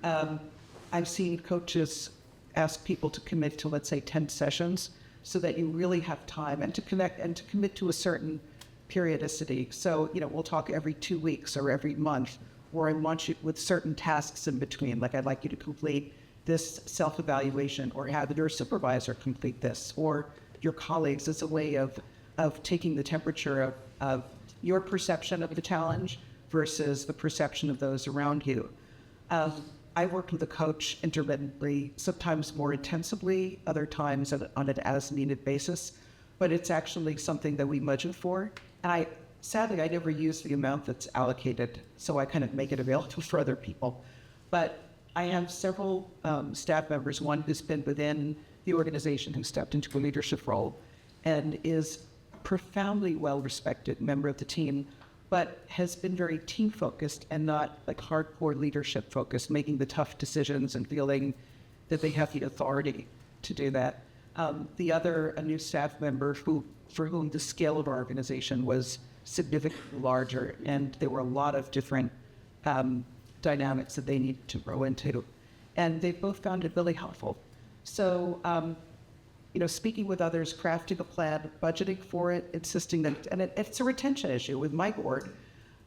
I've seen coaches ask people to commit to, let's say, 10 sessions so that you really have time and to connect and to commit to a certain periodicity. So, we'll talk every 2 weeks or every month, or I want you with certain tasks in between. Like, I'd like you to complete this self-evaluation, or have your supervisor complete this, or your colleagues, as a way of taking the temperature of your perception of the challenge versus the perception of those around you. I worked with a coach intermittently, sometimes more intensively, other times on an as-needed basis, but it's actually something that we budget for. And sadly, I never use the amount that's allocated, so I kind of make it available for other people. But I have several staff members, one who's been within the organization, who stepped into a leadership role and is a profoundly well-respected member of the team, but has been very team-focused and not like hardcore leadership-focused, making the tough decisions and feeling that they have the authority to do that. The other, a new staff member for whom the scale of our organization was significantly larger, and there were a lot of different dynamics that they needed to grow into. And they both found it really helpful. So, speaking with others, crafting a plan, budgeting for it, insisting that, and it's a retention issue. With my board,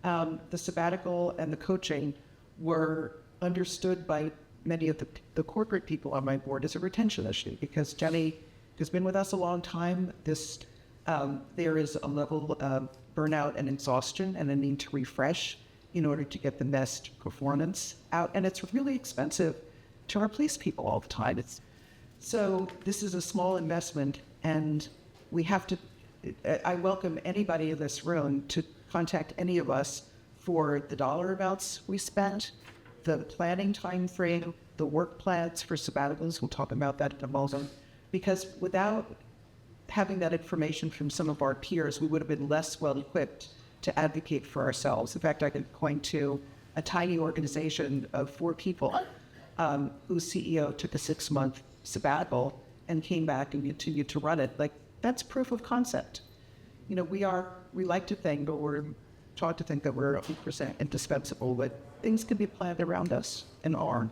the sabbatical and the coaching were understood by many of the corporate people on my board as a retention issue, because Jenny has been with us a long time. There is a level of burnout and exhaustion and a need to refresh in order to get the best performance out. And it's really expensive to replace people all the time. So this is a small investment, and we have to, I welcome anybody in this room to contact any of us for the dollar amounts we spent, the planning time frame, the work plans for sabbaticals. We'll talk about that in a moment. Because without having that information from some of our peers, we would have been less well equipped to advocate for ourselves. In fact, I can point to a tiny organization of 4 people whose CEO took a 6-month sabbatical and came back and continued to run it. Like, that's proof of concept. We like to think, but we're taught to think that we're 100% indispensable, but things can be planned around us and are.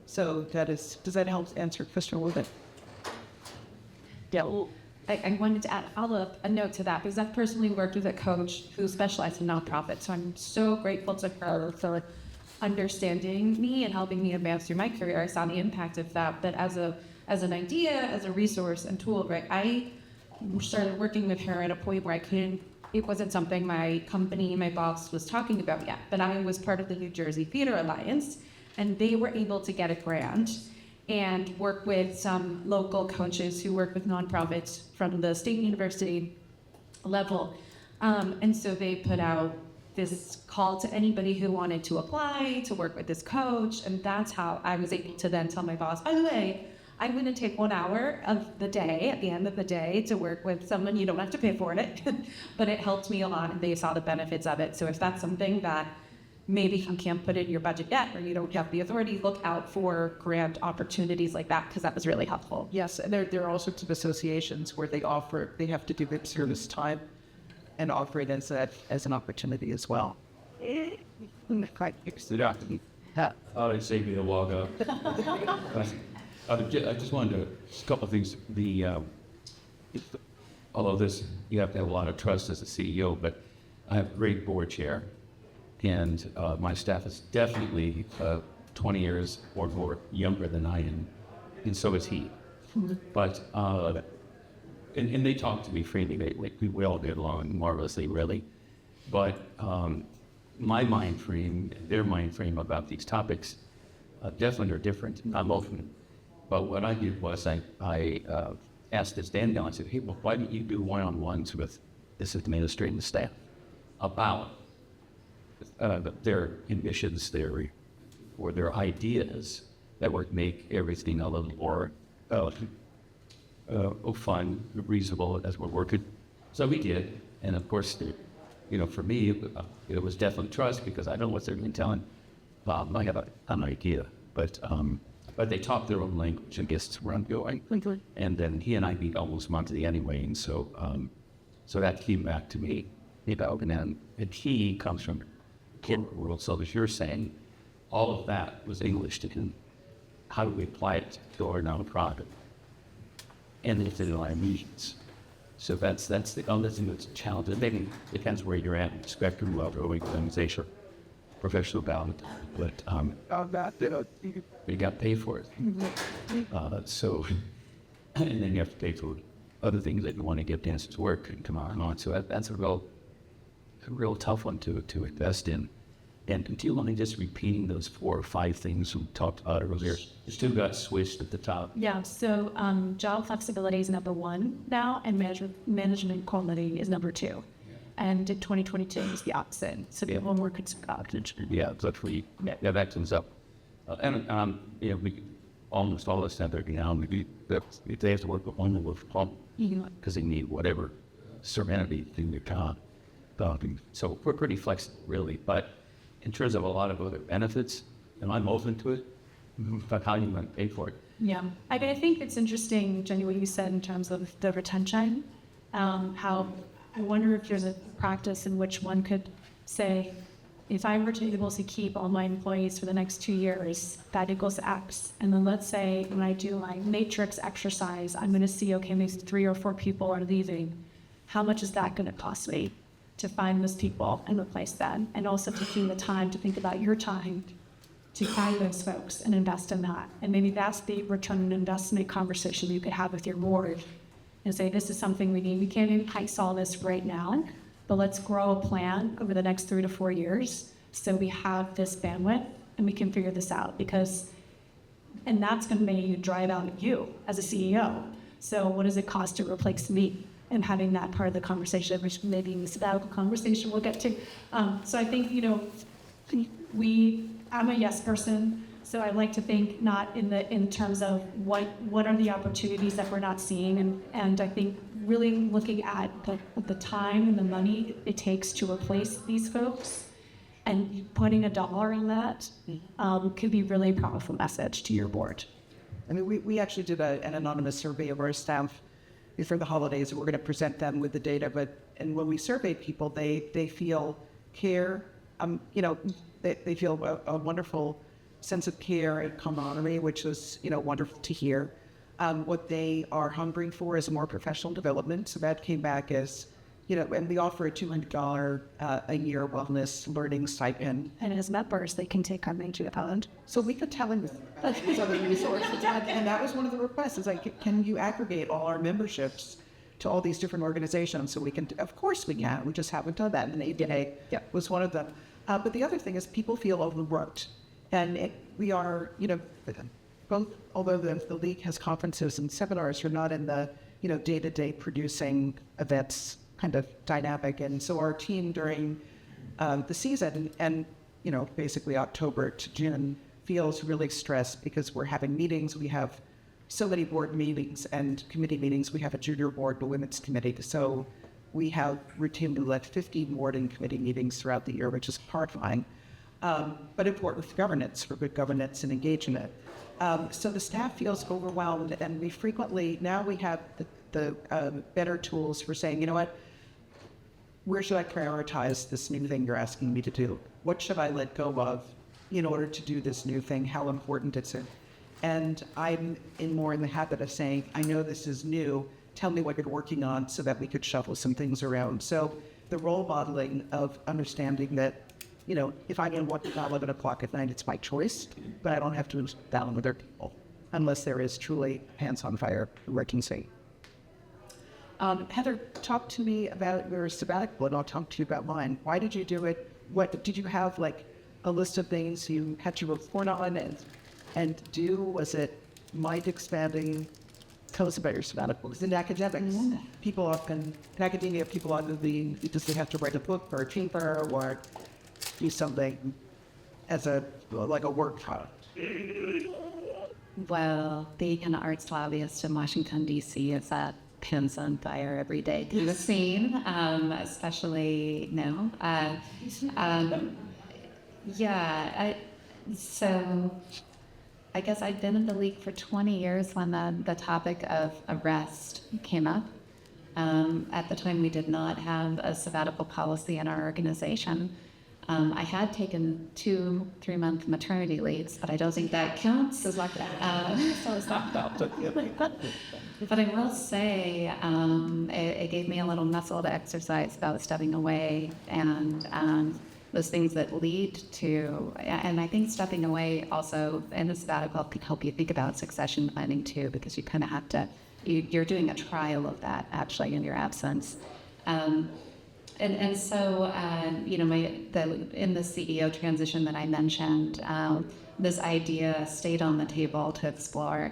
So does that help answer question a little bit? Yeah. Well, I wanted to add a note to that, because I've personally worked with a coach who specialized in nonprofits. So I'm so grateful to her for understanding me and helping me advance through my career. I saw the impact of that. But as an idea, as a resource and tool, right, I started working with her at a point where it wasn't something my company, my boss was talking about yet. But I was part of the New Jersey Theater Alliance, and they were able to get a grant and work with some local coaches who work with nonprofits from the state university level. And so they put out this call to anybody who wanted to apply to work with this coach. And that's how I was able to then tell my boss, by the way, I'm going to take 1 hour of the day at the end of the day to work with someone. You don't have to pay for it, but it helped me a lot and they saw the benefits of it. So if that's something that maybe you can't put in your budget yet or you don't have the authority, look out for grant opportunities like that because that was really helpful. Yes, and there are all sorts of associations where they have to do lip service time and offer it as an opportunity as well. I'll save me a walk up. I just wanted to, just a couple of things. Although you have to have a lot of trust as a CEO, but I have a great board chair, and my staff is definitely 20 years or more younger than I am, and so is he. But and they talk to me freely. We all get along marvelously, really. But my mind frame, their mind frame about these topics definitely are different. I'm open. But what I did was I asked this Dan down. I said, hey, well, why don't you do one-on-ones with this administrative staff about their ambitions, their ideas that would make everything a little more fun, reasonable as we're working. So we did. And of course, for me, it was definitely trust because I know what they're telling Bob. I have an idea, but they talk their own language, I guess, where I'm going. And then he and I meet almost monthly anyway, and so that came back to me about, and he comes from corporate world, so as you're saying, all of that was English to him. How do we apply it to our nonprofit? And it's in our meetings. So that's the other thing that's a challenge. It maybe depends where you're at in the spectrum of organization, professional balance, but you got to pay for it. So, and then you have to pay for other things that you want to get dancers to work and come on. So that's a real tough one to invest in. And until only just repeating those 4 or 5 things we talked about earlier, it still got switched at the top. Yeah, so job flexibility is number 1 now, and management quality is number 2. And in 2022 is the opposite. So the one more Yeah, that comes up. We almost all the time they're if they have to work with one, they work from home because they need whatever serenity in their job. So we're pretty flexible, really. But in terms of a lot of other benefits, and I'm open to it, but how you want to pay for it. Yeah, I think it's interesting, Jenny, what you said in terms of the retention. How I wonder if there's a practice in which one could say, if I were to be able to keep all my employees for the next 2 years, that equals X. And then let's say when I do my matrix exercise, I'm going to see, okay, maybe 3 or 4 people are leaving. How much is that going to cost me to find those people and replace them? And also taking the time to think about your time to find those folks and invest in that. And maybe that's the return on investment conversation you could have with your board and say, this is something we need. We can't entice all this right now, but let's grow a plan over the next 3 to 4 years so we have this bandwidth and we can figure this out and that's going to make you drive out you as a CEO. So what does it cost to replace me? And having that part of the conversation, which maybe in the sabbatical conversation we'll get to. So I think, I'm a yes person. So I like to think not in terms of what are the opportunities that we're not seeing, and I think really looking at the time and the money it takes to replace these folks, and putting $1 on that could be really a powerful message to your board. I mean, we actually did an anonymous survey of our staff before the holidays, and we're going to present them with the data. And when we surveyed people, they feel care. They feel a wonderful sense of care and camaraderie, which was, wonderful to hear. What they are hungering for is more professional development. So that came back as, and we offer a $200 a year wellness learning stipend. And as members, they can take our major fund. So we could tell them these other resources. And that was one of the requests, is like, can you aggregate all our memberships to all these different organizations so we can, of course we can, we just haven't done that. And APA was one of them. But the other thing is people feel overworked. And we are, both, although the league has conferences and seminars, you're not in the, day-to-day producing events kind of dynamic. And so our team during the season, and basically October to June feels really stressed because we're having meetings. We have so many board meetings and committee meetings. We have a junior board, the women's committee. So we have routinely like 50 board and committee meetings throughout the year, which is horrifying, but important for governance, for good governance and engagement. So the staff feels overwhelmed, and we frequently, now we have the better tools for saying, you know what, where should I prioritize this new thing you're asking me to do? What should I let go of in order to do this new thing? How important is it? And I'm more in the habit of saying, I know this is new. Tell me what you're working on so that we could shuffle some things around. So the role modeling of understanding that, if I can work at 11 o'clock at night, it's my choice, but I don't have to down with other people unless there is truly hands on fire emergency. Heather, talk to me about your sabbatical, and I'll talk to you about mine. Why did you do it? What did you have, like a list of things you had to report on and do? Was it mind expanding? Tell us about your sabbatical. Because in academics, people often, in academia, people often because they have to write a book or a paper or do something as like a work product. Well, being an arts lobbyist in Washington, D.C. is that pins on fire every day through the scene, especially now. So I guess I've been in the league for 20 years when the topic of arrest came up. At the time, we did not have a sabbatical policy in our organization. I had taken 2 3-month maternity leaves, but I don't think that counts. But I will say it gave me a little muscle to exercise about stepping away and those things that lead to, and I think stepping away also in the sabbatical can help you think about succession planning too, because you kind of have to, you're doing a trial of that actually in your absence. And so, in the CEO transition that I mentioned, this idea stayed on the table to explore.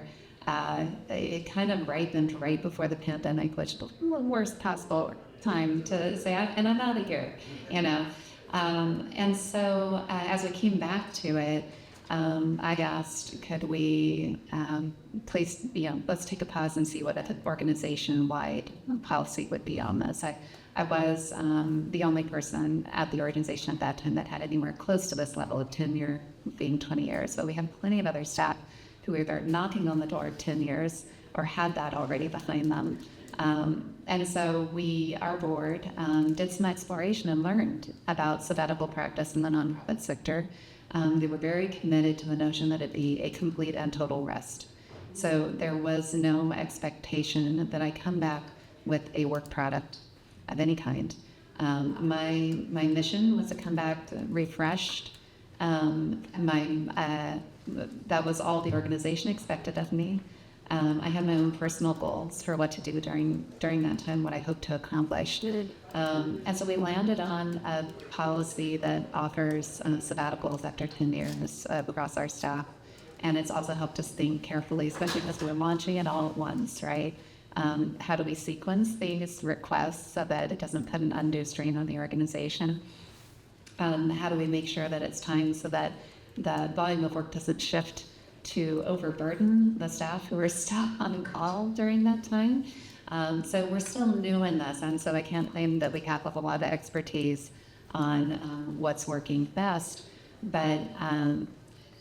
It kind of ripened right before the pandemic, which was the worst possible time to say, and I'm out of here, And so, as we came back to it, I asked, could we please, let's take a pause and see what an organization-wide policy would be on this. I was the only person at the organization at that time that had anywhere close to this level of tenure, being 20 years. But we have plenty of other staff who were either knocking on the door of 10 years or had that already behind them. And so our board did some exploration and learned about sabbatical practice in the nonprofit sector. They were very committed to the notion that it be a complete and total rest. So there was no expectation that I come back with a work product of any kind. My mission was to come back refreshed. That was all the organization expected of me. I had my own personal goals for what to do during that time, what I hoped to accomplish. And so we landed on a policy that offers sabbaticals after 10 years across our staff. And it's also helped us think carefully, especially because we're launching it all at once, right? How do we sequence these requests so that it doesn't put an undue strain on the organization? How do we make sure that it's timed so that the volume of work doesn't shift to overburden the staff who are still on call during that time? So we're still new in this, and so I can't claim that we have a lot of expertise on what's working best, but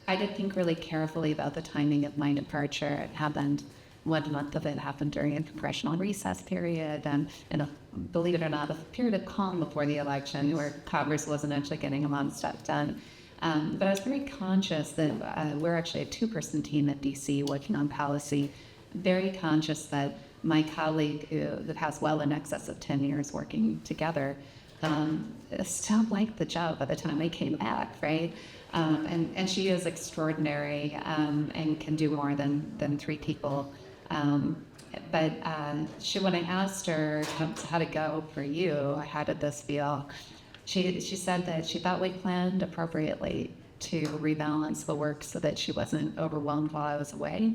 I did think really carefully about the timing of my departure. It happened, 1 month of it happened during a congressional recess period, and believe it or not, a period of calm before the election where Congress wasn't actually getting a lot of stuff done. But I was very conscious that we're actually a 2-person team at DC working on policy, very conscious that my colleague that has well in excess of 10 years working together still liked the job by the time I came back, right? And she is extraordinary and can do more than 3 people. But when I asked her how to go for you, how did this feel? She said that she thought we planned appropriately to rebalance the work so that she wasn't overwhelmed while I was away.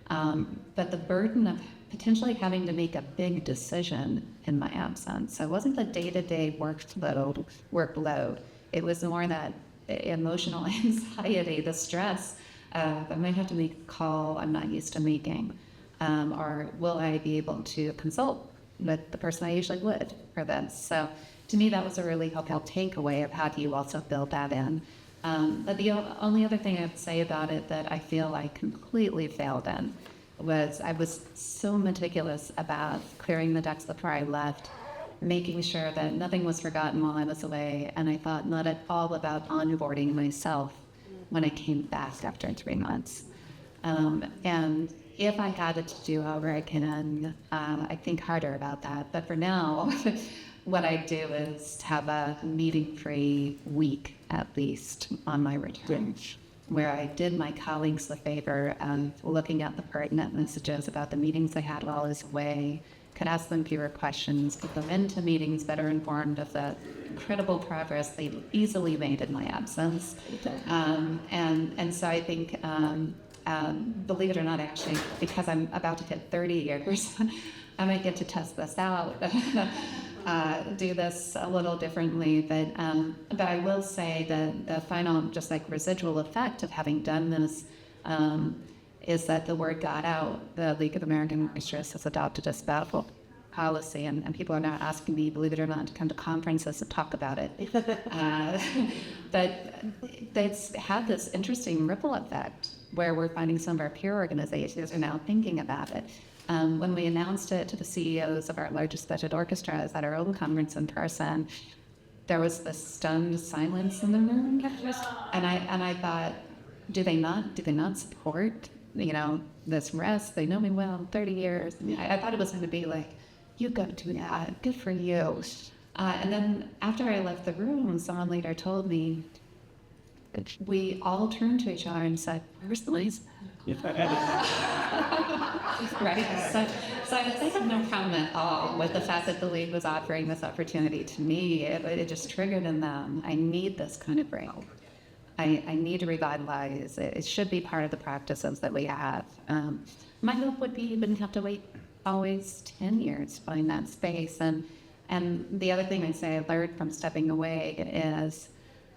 But the burden of potentially having to make a big decision in my absence. So it wasn't the day-to-day workload. It was more that emotional anxiety, the stress. I might have to make a call I'm not used to making. Or will I be able to consult with the person I usually would for this? So to me, that was a really helpful takeaway of how do you also build that in. But the only other thing I would say about it that I feel I completely failed in was I was so meticulous about clearing the decks before I left, making sure that nothing was forgotten while I was away, and I thought not at all about onboarding myself when I came back after 3 months. And if I had it to do over again, I think harder about that. But for now, what I do is have a meeting-free week at least on my return, where I did my colleagues the favor of looking at the pertinent messages about the meetings I had while I was away, could ask them fewer questions, get them into meetings better informed of the incredible progress they've easily made in my absence. And so I think, believe it or not, actually, because I'm about to hit 30 years, I might get to test this out, do this a little differently. But I will say that the final, just like residual effect of having done this is that the word got out. The League of American Orchestras has adopted a sabbatical policy, and people are now asking me, believe it or not, to come to conferences and talk about it. But it's had this interesting ripple effect where we're finding some of our peer organizations are now thinking about it. When we announced it to the CEOs of our largest budget orchestras at our own conference in person, there was this stunned silence in the room, and I thought, do they not support, this rest? They know me well, 30 years. I thought it was going to be like, you go do that, good for you. And then after I left the room, someone later told me, we all turned to each other and said, where's the lace? Right. So I have no problem at all with the fact that the league was offering this opportunity to me. It just triggered in them. I need this kind of break. I need to revitalize. It should be part of the practices that we have. My hope would be you wouldn't have to wait always 10 years to find that space. And the other thing I'd say I learned from stepping away is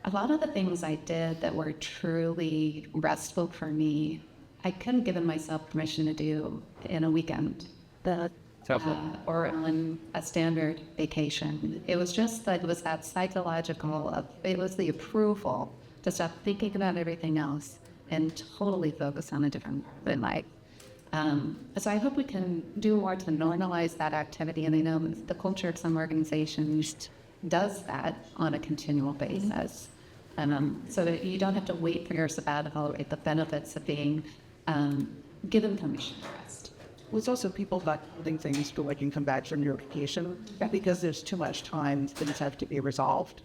a lot of the things I did that were truly restful for me, I couldn't given myself permission to do in a weekend or on a standard vacation. It was just that it was that psychological, it was the approval to stop thinking about everything else and totally focus on a different life. So I hope we can do more to normalize that activity, and I know the culture of some organizations does that on a continual basis. So that you don't have to wait for your sabbatical, right? The benefits of being given permission to rest. Well, it's also people not doing things till they can come back from your vacation because there's too much time, things have to be resolved.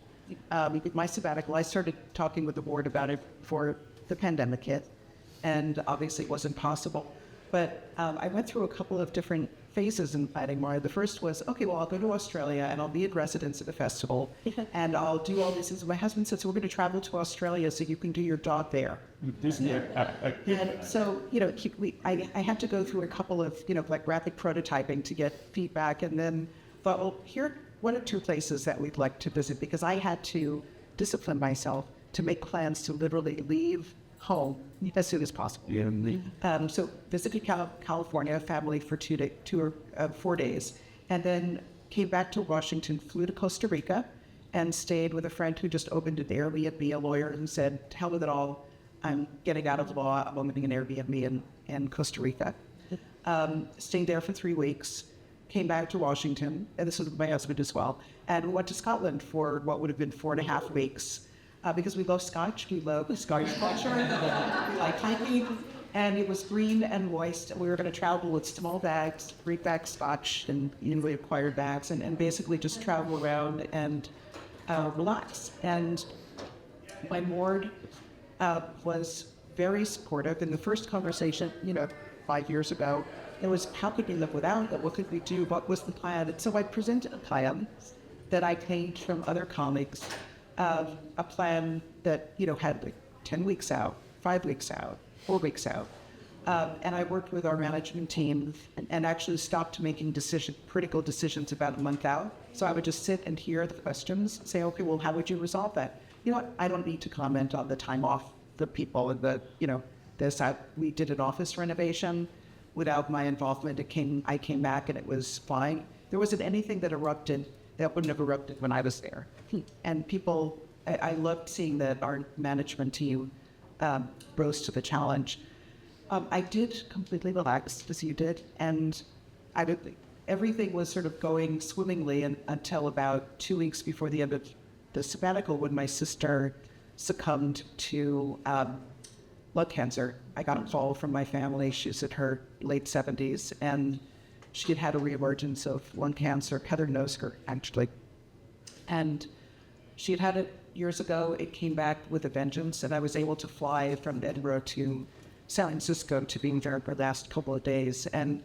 With my sabbatical, I started talking with the board about it before the pandemic hit, and obviously it wasn't possible. But I went through a couple of different phases in planning where the first was, okay, well, I'll go to Australia and I'll be in residence at the festival and I'll do all this. And my husband said, so we're going to travel to Australia so you can do your job there. And so, I had to go through a couple of, like rapid prototyping to get feedback, and then thought, well, here are 1 or 2 places that we'd like to visit, because I had to discipline myself to make plans to literally leave home as soon as possible. So visited California, family for 4 days, and then came back to Washington, flew to Costa Rica, and stayed with a friend who just opened an Airbnb, a lawyer, who said, hell with it all, I'm getting out of law, I'm opening an Airbnb in Costa Rica. Stayed there for 3 weeks, came back to Washington, and this was with my husband as well, and went to Scotland for what would have been 4.5 weeks. Because we love Scotch, we love Scotch culture, we like hiking, and it was green and moist. We were going to travel with small bags, bring back Scotch and newly acquired bags, and basically just travel around and relax. And my board was very supportive. In the first conversation, 5 years ago, it was, how could we live without it? What could we do? What was the plan? And so I presented a plan that I came from other colleagues. A plan that, had like 10 weeks out, 5 weeks out, 4 weeks out, And I worked with our management team and actually stopped making critical decisions about a month out. So I would just sit and hear the questions, say, okay, well, how would you resolve that? You know what? I don't need to comment on the time off the people and we did an office renovation without my involvement. I came back and it was fine. There wasn't anything that erupted that wouldn't have erupted when I was there. And I loved seeing that our management team rose to the challenge. I did completely relax, as you did, and everything was sort of going swimmingly until about 2 weeks before the end of the sabbatical, when my sister succumbed to blood cancer. I got a call from my family. She's in her late 70s, and she had had a reemergence of lung cancer, cut her nose, actually. And she had had it years ago. It came back with a vengeance, and I was able to fly from Edinburgh to San Francisco to be there for the last couple of days. And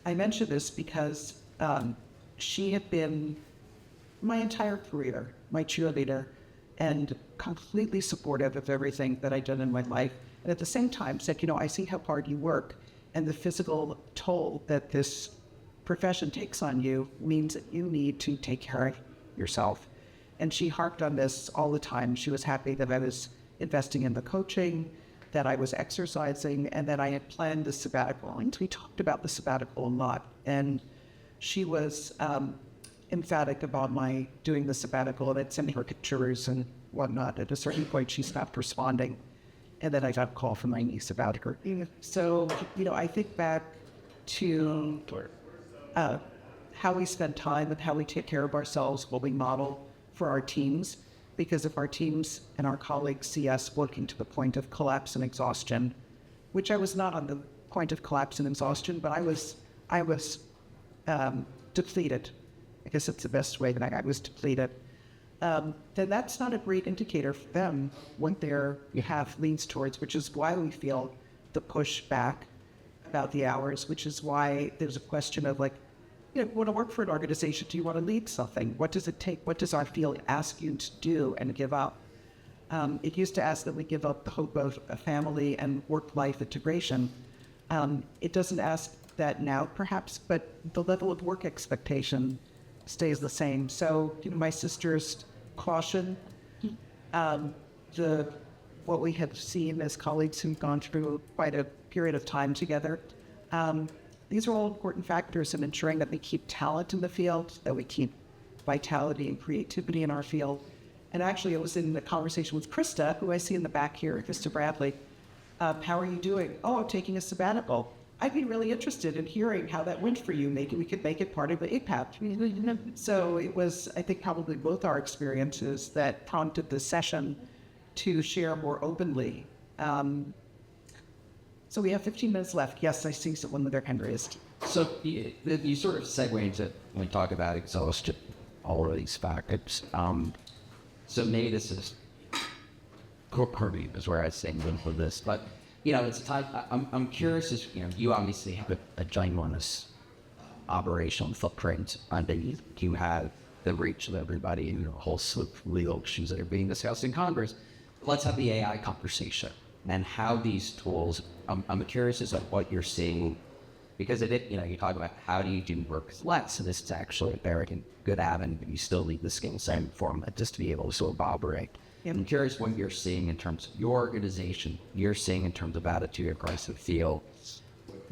I mention this because she had been my entire career, my cheerleader, and completely supportive of everything that I'd done in my life. And at the same time said, I see how hard you work, and the physical toll that this profession takes on you means that you need to take care of yourself. And she harped on this all the time. She was happy that I was investing in the coaching, that I was exercising, and that I had planned the sabbatical. And we talked about the sabbatical a lot. And she was emphatic about my doing the sabbatical, and I'd send her pictures and whatnot. At a certain point, she stopped responding. And then I got a call from my niece about her. So, I think back to how we spend time and how we take care of ourselves, what we model for our teams. Because if our teams and our colleagues see us working to the point of collapse and exhaustion, which I was not on the point of collapse and exhaustion, but I was depleted. I guess it's the best way that I was depleted. Then that's not a great indicator for them what their behalf leans towards, which is why we feel the pushback about the hours, which is why there's a question of you want to work for an organization, do you want to lead something? What does it take? What does our field ask you to do and give up? It used to ask that we give up the hope of a family and work-life integration. It doesn't ask that now, perhaps, but the level of work expectation stays the same. So, my sister's caution, what we have seen as colleagues who've gone through quite a period of time together, these are all important factors in ensuring that we keep talent in the field, that we keep vitality and creativity in our field. And actually, it was in the conversation with Krista, who I see in the back here, Krista Bradley. How are you doing? Oh, I'm taking a sabbatical. I'd be really interested in hearing how that went for you. Maybe we could make it part of the APAP. So it was, I think, probably both our experiences that prompted the session to share more openly. So we have 15 minutes left. Yes, I see someone with their hand raised. So you sort of segue into when we talk about exhaustion, all of these factors. So maybe this is Kirby is where I was saying with this, but it's a type. I'm curious. As you obviously have a ginormous operational footprint underneath. You have the reach of everybody and a whole slew of legal issues that are being discussed in Congress. Let's have the AI conversation and how these tools. I'm curious as to what you're seeing, because you talk about how do you do work with less, and this is actually a very good avenue, but you still need the skill set format just to be able to sort of operate. Yep. I'm curious what you're seeing in terms of your organization, you're seeing in terms of attitude across the field,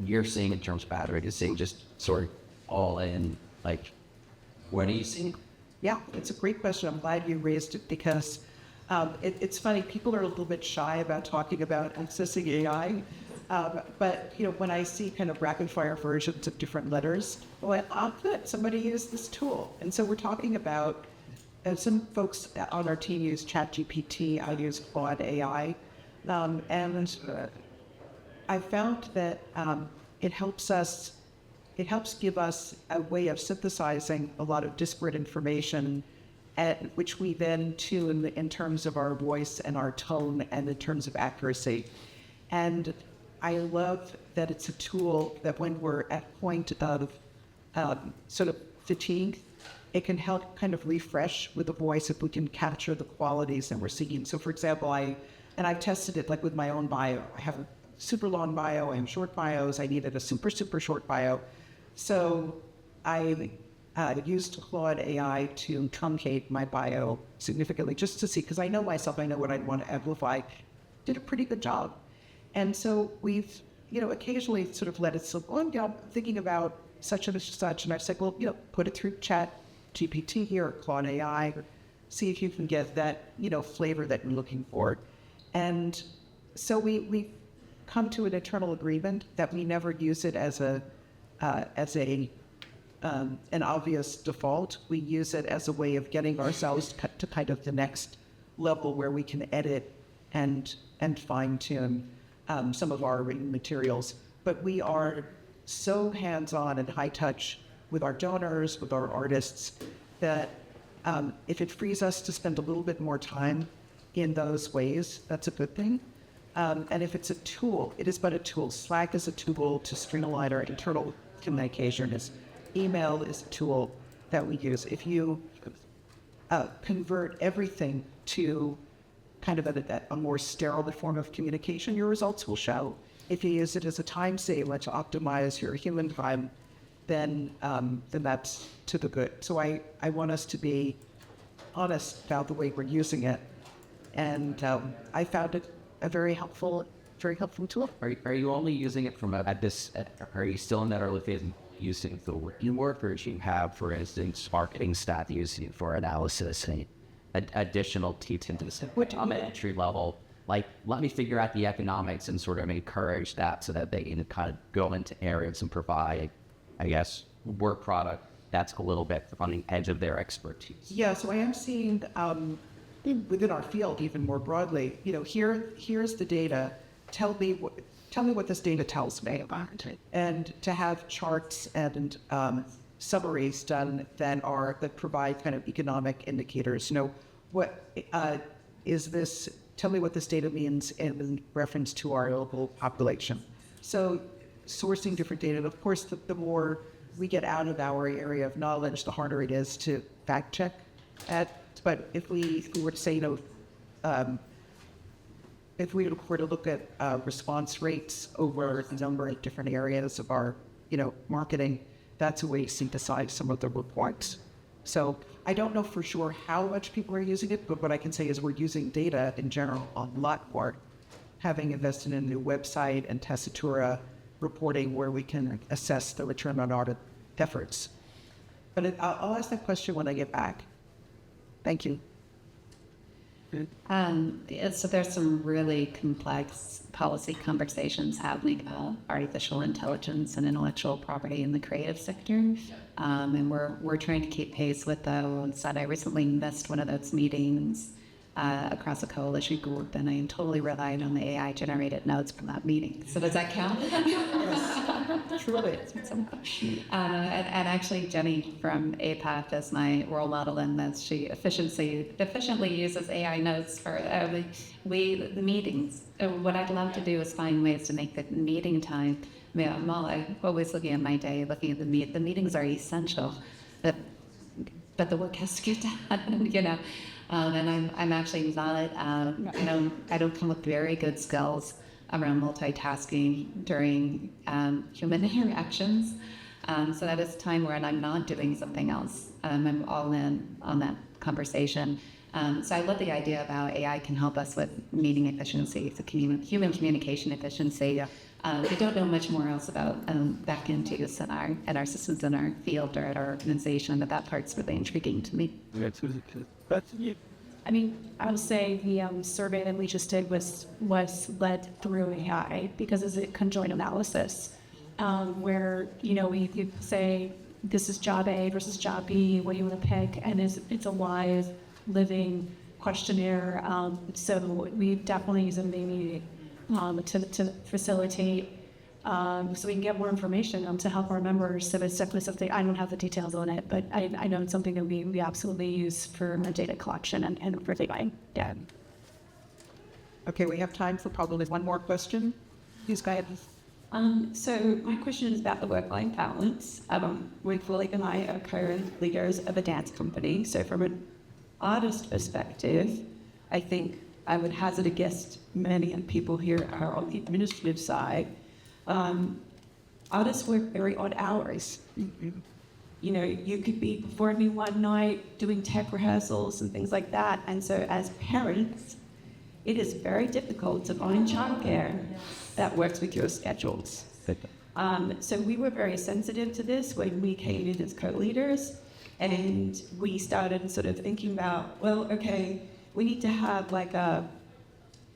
you're seeing in terms of advocacy, just sort of all in, what are you seeing? Yeah, it's a great question. I'm glad you raised it because it's funny. People are a little bit shy about talking about accessing AI. But when I see kind of rapid fire versions of different letters, good, somebody used this tool. And so we're talking about, some folks on our team use ChatGPT, I use Claude AI. And I found that it helps give us a way of synthesizing a lot of disparate information, which we then tune in terms of our voice and our tone and in terms of accuracy. And I love that it's a tool that when we're at a point of sort of fatigue, it can help kind of refresh with the voice if we can capture the qualities that we're seeking. So for example, I've tested it with my own bio. I have super long bio, I have short bios, I needed a super, super short bio. So I used Claude AI to truncate my bio significantly just to see, because I know myself, I know what I'd want to amplify. Did a pretty good job. And so we've, occasionally sort of let it slip on, I'm thinking about such and such, and I've said, well, put it through Chat GPT here, or Claude AI, see if you can get that, flavor that you're looking for. And so we come to an internal agreement that we never use it as an obvious default. We use it as a way of getting ourselves to kind of the next level where we can edit and fine tune some of our written materials. But we are so hands-on and high touch with our donors, with our artists, that if it frees us to spend a little bit more time in those ways, that's a good thing. And if it's a tool, it is but a tool. Slack is a tool to streamline our internal communication. Email is a tool that we use. If you convert everything to kind of a more sterile form of communication, your results will show. If you use it as a time saver to optimize your human time, then that's to the good. So I want us to be honest about the way we're using it. And I found it a very helpful tool. Are you only using it are you still in that early phase of using the working work, or do you have, for instance, marketing staff using it for analysis and additional teach into the entry level? Like, let me figure out the economics and sort of encourage that so that they can kind of go into areas and provide, I guess, work product that's a little bit on the edge of their expertise. Yeah, so I am seeing within our field even more broadly, here's the data. Tell me what this data tells me about it. And to have charts and summaries done that provide kind of economic indicators. What is this? Tell me what this data means in reference to our local population. So sourcing different data. And of course, the more we get out of our area of knowledge, the harder it is to fact check at. But if we were to say, if we were to look at response rates over a number of different areas of our, marketing, that's a way to synthesize some of the reports. So I don't know for sure how much people are using it, but what I can say is we're using data in general a lot more, having invested in a new website and Tessitura reporting where we can assess the return on our efforts. But I'll ask that question when I get back. Thank you. So there's some really complex policy conversations happening about artificial intelligence and intellectual property in the creative sector, and we're trying to keep pace with those. And I recently missed one of those meetings across a coalition group, and I totally relied on the AI-generated notes from that meeting. So does that count? Yes, truly. And actually, Jenny from APAP is my role model in this. She efficiently uses AI notes for the meetings. What I'd love to do is find ways to make the meeting time. I'm always looking at my day, looking at the meetings are essential, but the work has to get done, And I'm actually not, I don't come with very good skills around multitasking during human interactions. So that is a time when I'm not doing something else. I'm all in on that conversation. So I love the idea about AI can help us with meeting efficiency, so human communication efficiency. Yeah. We don't know much more else about back-end use in our systems in our field or at our organization, but that part's really intriguing to me. I mean, I would say the survey that we just did was led through AI because it's a conjoint analysis where, we could say this is job A versus job B, what do you want to pick? And it's a live, living questionnaire. So we definitely use it maybe to facilitate so we can get more information to help our members. So it's definitely something, I don't have the details on it, but I know it's something that we absolutely use for data collection and for data. Yeah. Okay, we have time for probably one more question. Please go ahead. So my question is about the work-life balance. With Philip and I are current leaders of a dance company. So from an artist perspective, I think I would hazard a guess many people here are on the administrative side. Artists work very odd hours. You know, you could be performing one night, doing tech rehearsals and things like that. And so as parents, it is very difficult to find childcare that works with your schedules. So we were very sensitive to this when we came in as co-leaders, and we started sort of thinking about, well, okay, we need to have like a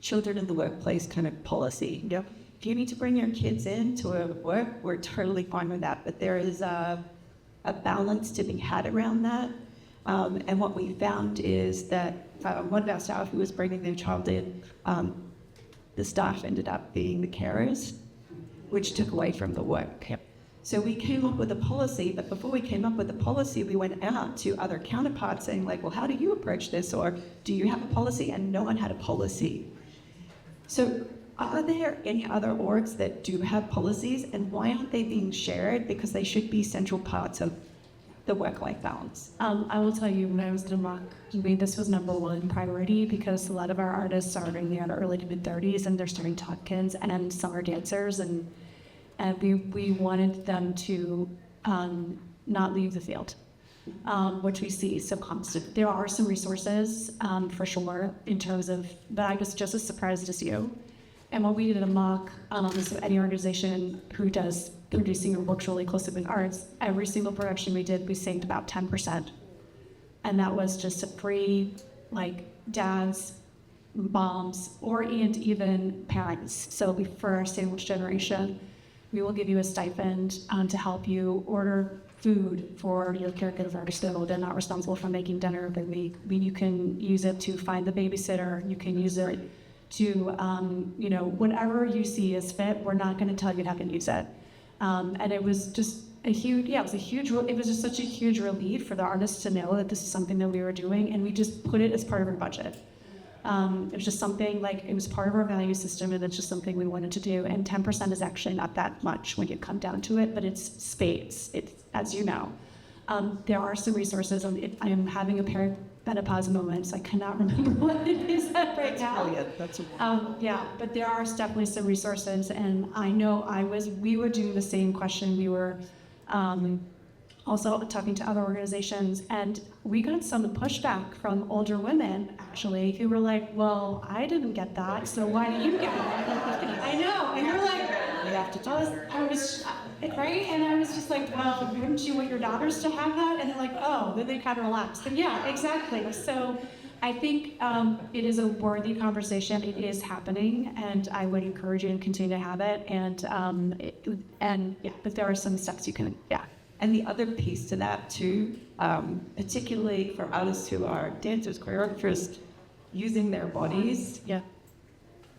children in the workplace kind of policy. Yep. If you need to bring your kids in to work, we're totally fine with that, but there is a balance to be had around that. And what we found is that one of our staff who was bringing their child in, the staff ended up being the carers, which took away from the work. Yep. So we came up with a policy, but before we came up with the policy, we went out to other counterparts saying like, well, how do you approach this? Or do you have a policy? And no one had a policy. So are there any other orgs that do have policies, and why aren't they being shared? Because they should be central parts of the work-life balance. I will tell you, when I was in mock, this was number one priority because a lot of our artists are in their early to mid-30s and they're starting Tompkins and summer dancers, and we wanted them to not leave the field, which we see so constant. There are some resources for sure in terms of, but I was just as surprised as you. And what we did at a mock, so any organization who does producing or works really closely with arts, every single production we did, we saved about 10%. And that was just a free, like, dads, moms, and even parents. So for our sandwich generation, we will give you a stipend to help you order food for your caregiver, so they're not responsible for making dinner every week. You can use it to find the babysitter. You can use it to, whatever you see as fit. We're not going to tell you how to use it. And it was just it was just such a huge relief for the artists to know that this is something that we were doing, and we just put it as part of our budget. It was just something like, it was part of our value system, and it's just something we wanted to do. And 10% is actually not that much when you come down to it, but it's spades. It's, as you know, there are some resources. I am having a perimenopause moment, so I cannot remember what it is right now. Brilliant. That's But there are definitely some resources, and I know we were doing the same question. We were also talking to other organizations, and we got some pushback from older women, actually, who were like, well, I didn't get that, so why do you get it? I know, and you're like, we have to talk. I was right, and I was just like, well, wouldn't you want your daughters to have that? And they're like, oh, then they kind of relaxed. And yeah, exactly. So I think it is a worthy conversation. It is happening, and I would encourage you to continue to have it. But there are some steps you can, And the other piece to that too, particularly for artists who are dancers, choreographers, using their bodies,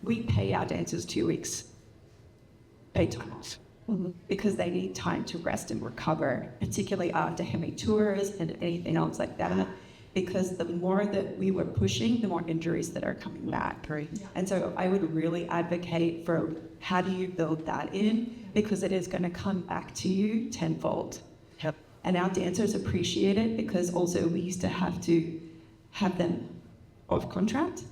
we pay our dancers 2 weeks paid time off. Because they need time to rest and recover, particularly after heavy tours and anything else like that. Because the more that we were pushing, the more injuries that are coming back. Right. And so I would really advocate for how do you build that in, because it is going to come back to you tenfold. Yep. And our dancers appreciate it, because also we used to have them off contract,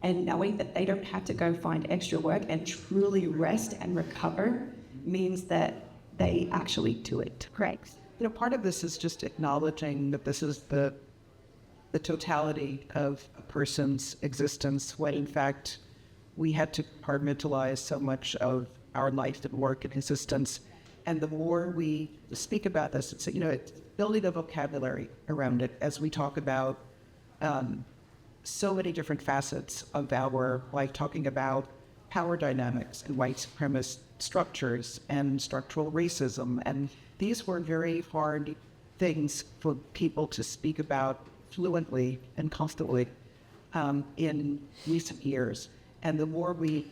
and knowing that they don't have to go find extra work and truly rest and recover means that they actually do it. correct. Part of this is just acknowledging that this is the totality of a person's existence, when in fact we had to compartmentalize so much of our life and work and existence. And the more we speak about this, it's building a vocabulary around it as we talk about so many different facets of our life, talking about power dynamics and white supremacist structures and structural racism. And these were very hard things for people to speak about fluently and constantly in recent years. And the more we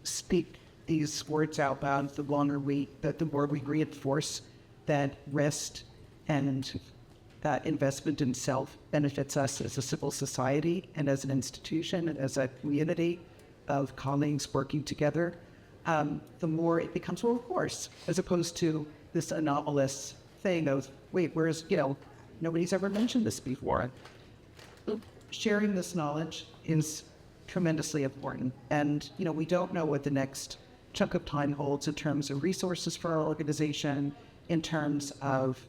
speak these words out loud, the more we reinforce that rest and that investment in self benefits us as a civil society and as an institution and as a community of colleagues working together, the more it becomes, well, of course, as opposed to this anomalous thing of, wait, where's, nobody's ever mentioned this before. Sharing this knowledge is tremendously important. And, we don't know what the next chunk of time holds in terms of resources for our organization, in terms of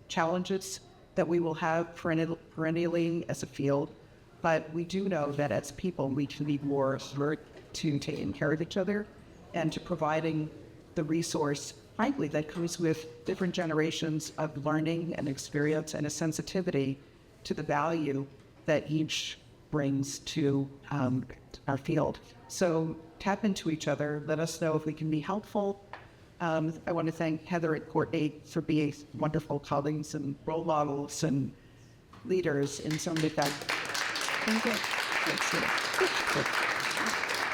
challenges that we will have perennially as a field. But we do know that as people, we can be more alert to taking care of each other and to providing the resource, frankly, that comes with different generations of learning and experience and a sensitivity to the value that each brings to our field. So tap into each other. Let us know if we can be helpful. I want to thank Heather and Courtney for being wonderful colleagues and role models and leaders in so many factors. Thank you.